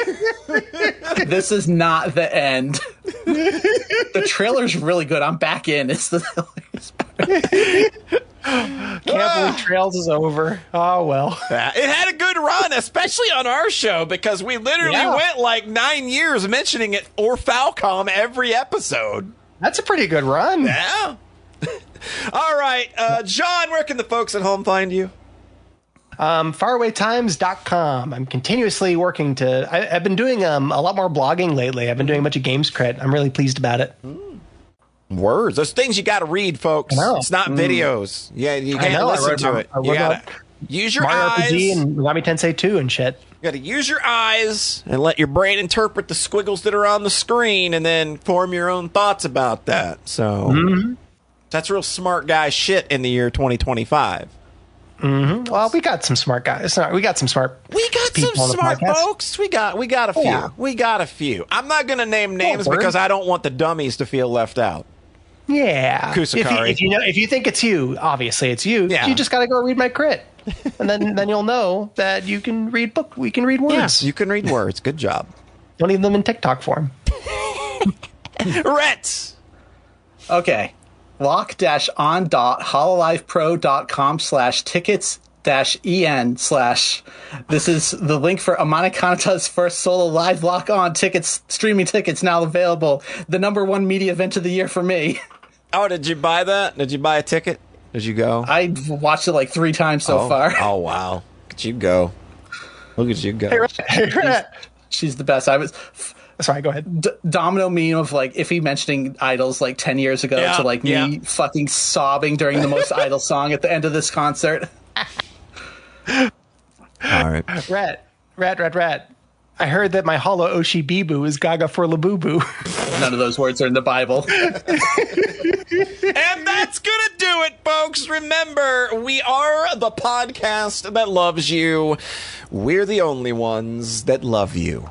B: This is not the end. The trailer's really good. I'm back in. It's the hilarious part.
C: Can't believe Trails is over. Oh, well.
A: It had a good run, especially on our show, because we literally went like 9 years mentioning it or Falcom every episode.
C: That's a pretty good run.
A: Yeah. All right. John, where can the folks at home find you?
C: Farawaytimes.com. I'm continuously working I've been doing a lot more blogging lately. I've been doing a bunch of games crit. I'm really pleased about it.
A: Words. Those things you got to read, folks. It's not videos. Yeah, you can't listen to it. You got to use your
C: Mario
A: eyes.
C: RPG and Megami Tensei 2 and shit.
A: You got to use your eyes and let your brain interpret the squiggles that are on the screen and then form your own thoughts about that. So that's real smart guy shit in the year 2025.
C: Well, we got some smart guys. We got some smart people on the
A: smart
C: podcast.
A: folks. We got a few.
C: Yeah.
A: We got a few. I'm not going to name names
C: word.
A: because I don't want the dummies to feel left out.
C: Yeah.
A: Kusakari.
C: If you think it's you, obviously it's you.
A: Yeah.
C: You just got to go read my crit. And then you'll know that you can read we can read words.
A: Yes, you can read words. Good job.
C: Don't leave them in TikTok form.
A: Rhete.
B: Okay. lock-on.hololivepro.com/tickets-en/ this is the link for Amane Kanata's first solo live lock-on streaming tickets now available. The #1 media event of the year for me.
A: Oh, did you buy that? Did you buy a ticket? Did you go?
B: I've watched it like 3 times so far.
A: Oh, wow. Look at you go. Look at you go.
C: Hey, Rhete.
B: She's the best. I was...
C: Sorry, go ahead.
B: Domino meme of like Iffy mentioning idols like 10 years ago to like me fucking sobbing during the most idol song at the end of this concert.
A: All right.
C: Rhete. I heard that my Hollow Oshi Bibu is Gaga for Labubu.
B: None of those words are in the Bible.
A: And that's gonna do it, folks. Remember, we are the podcast that loves you. We're the only ones that love you.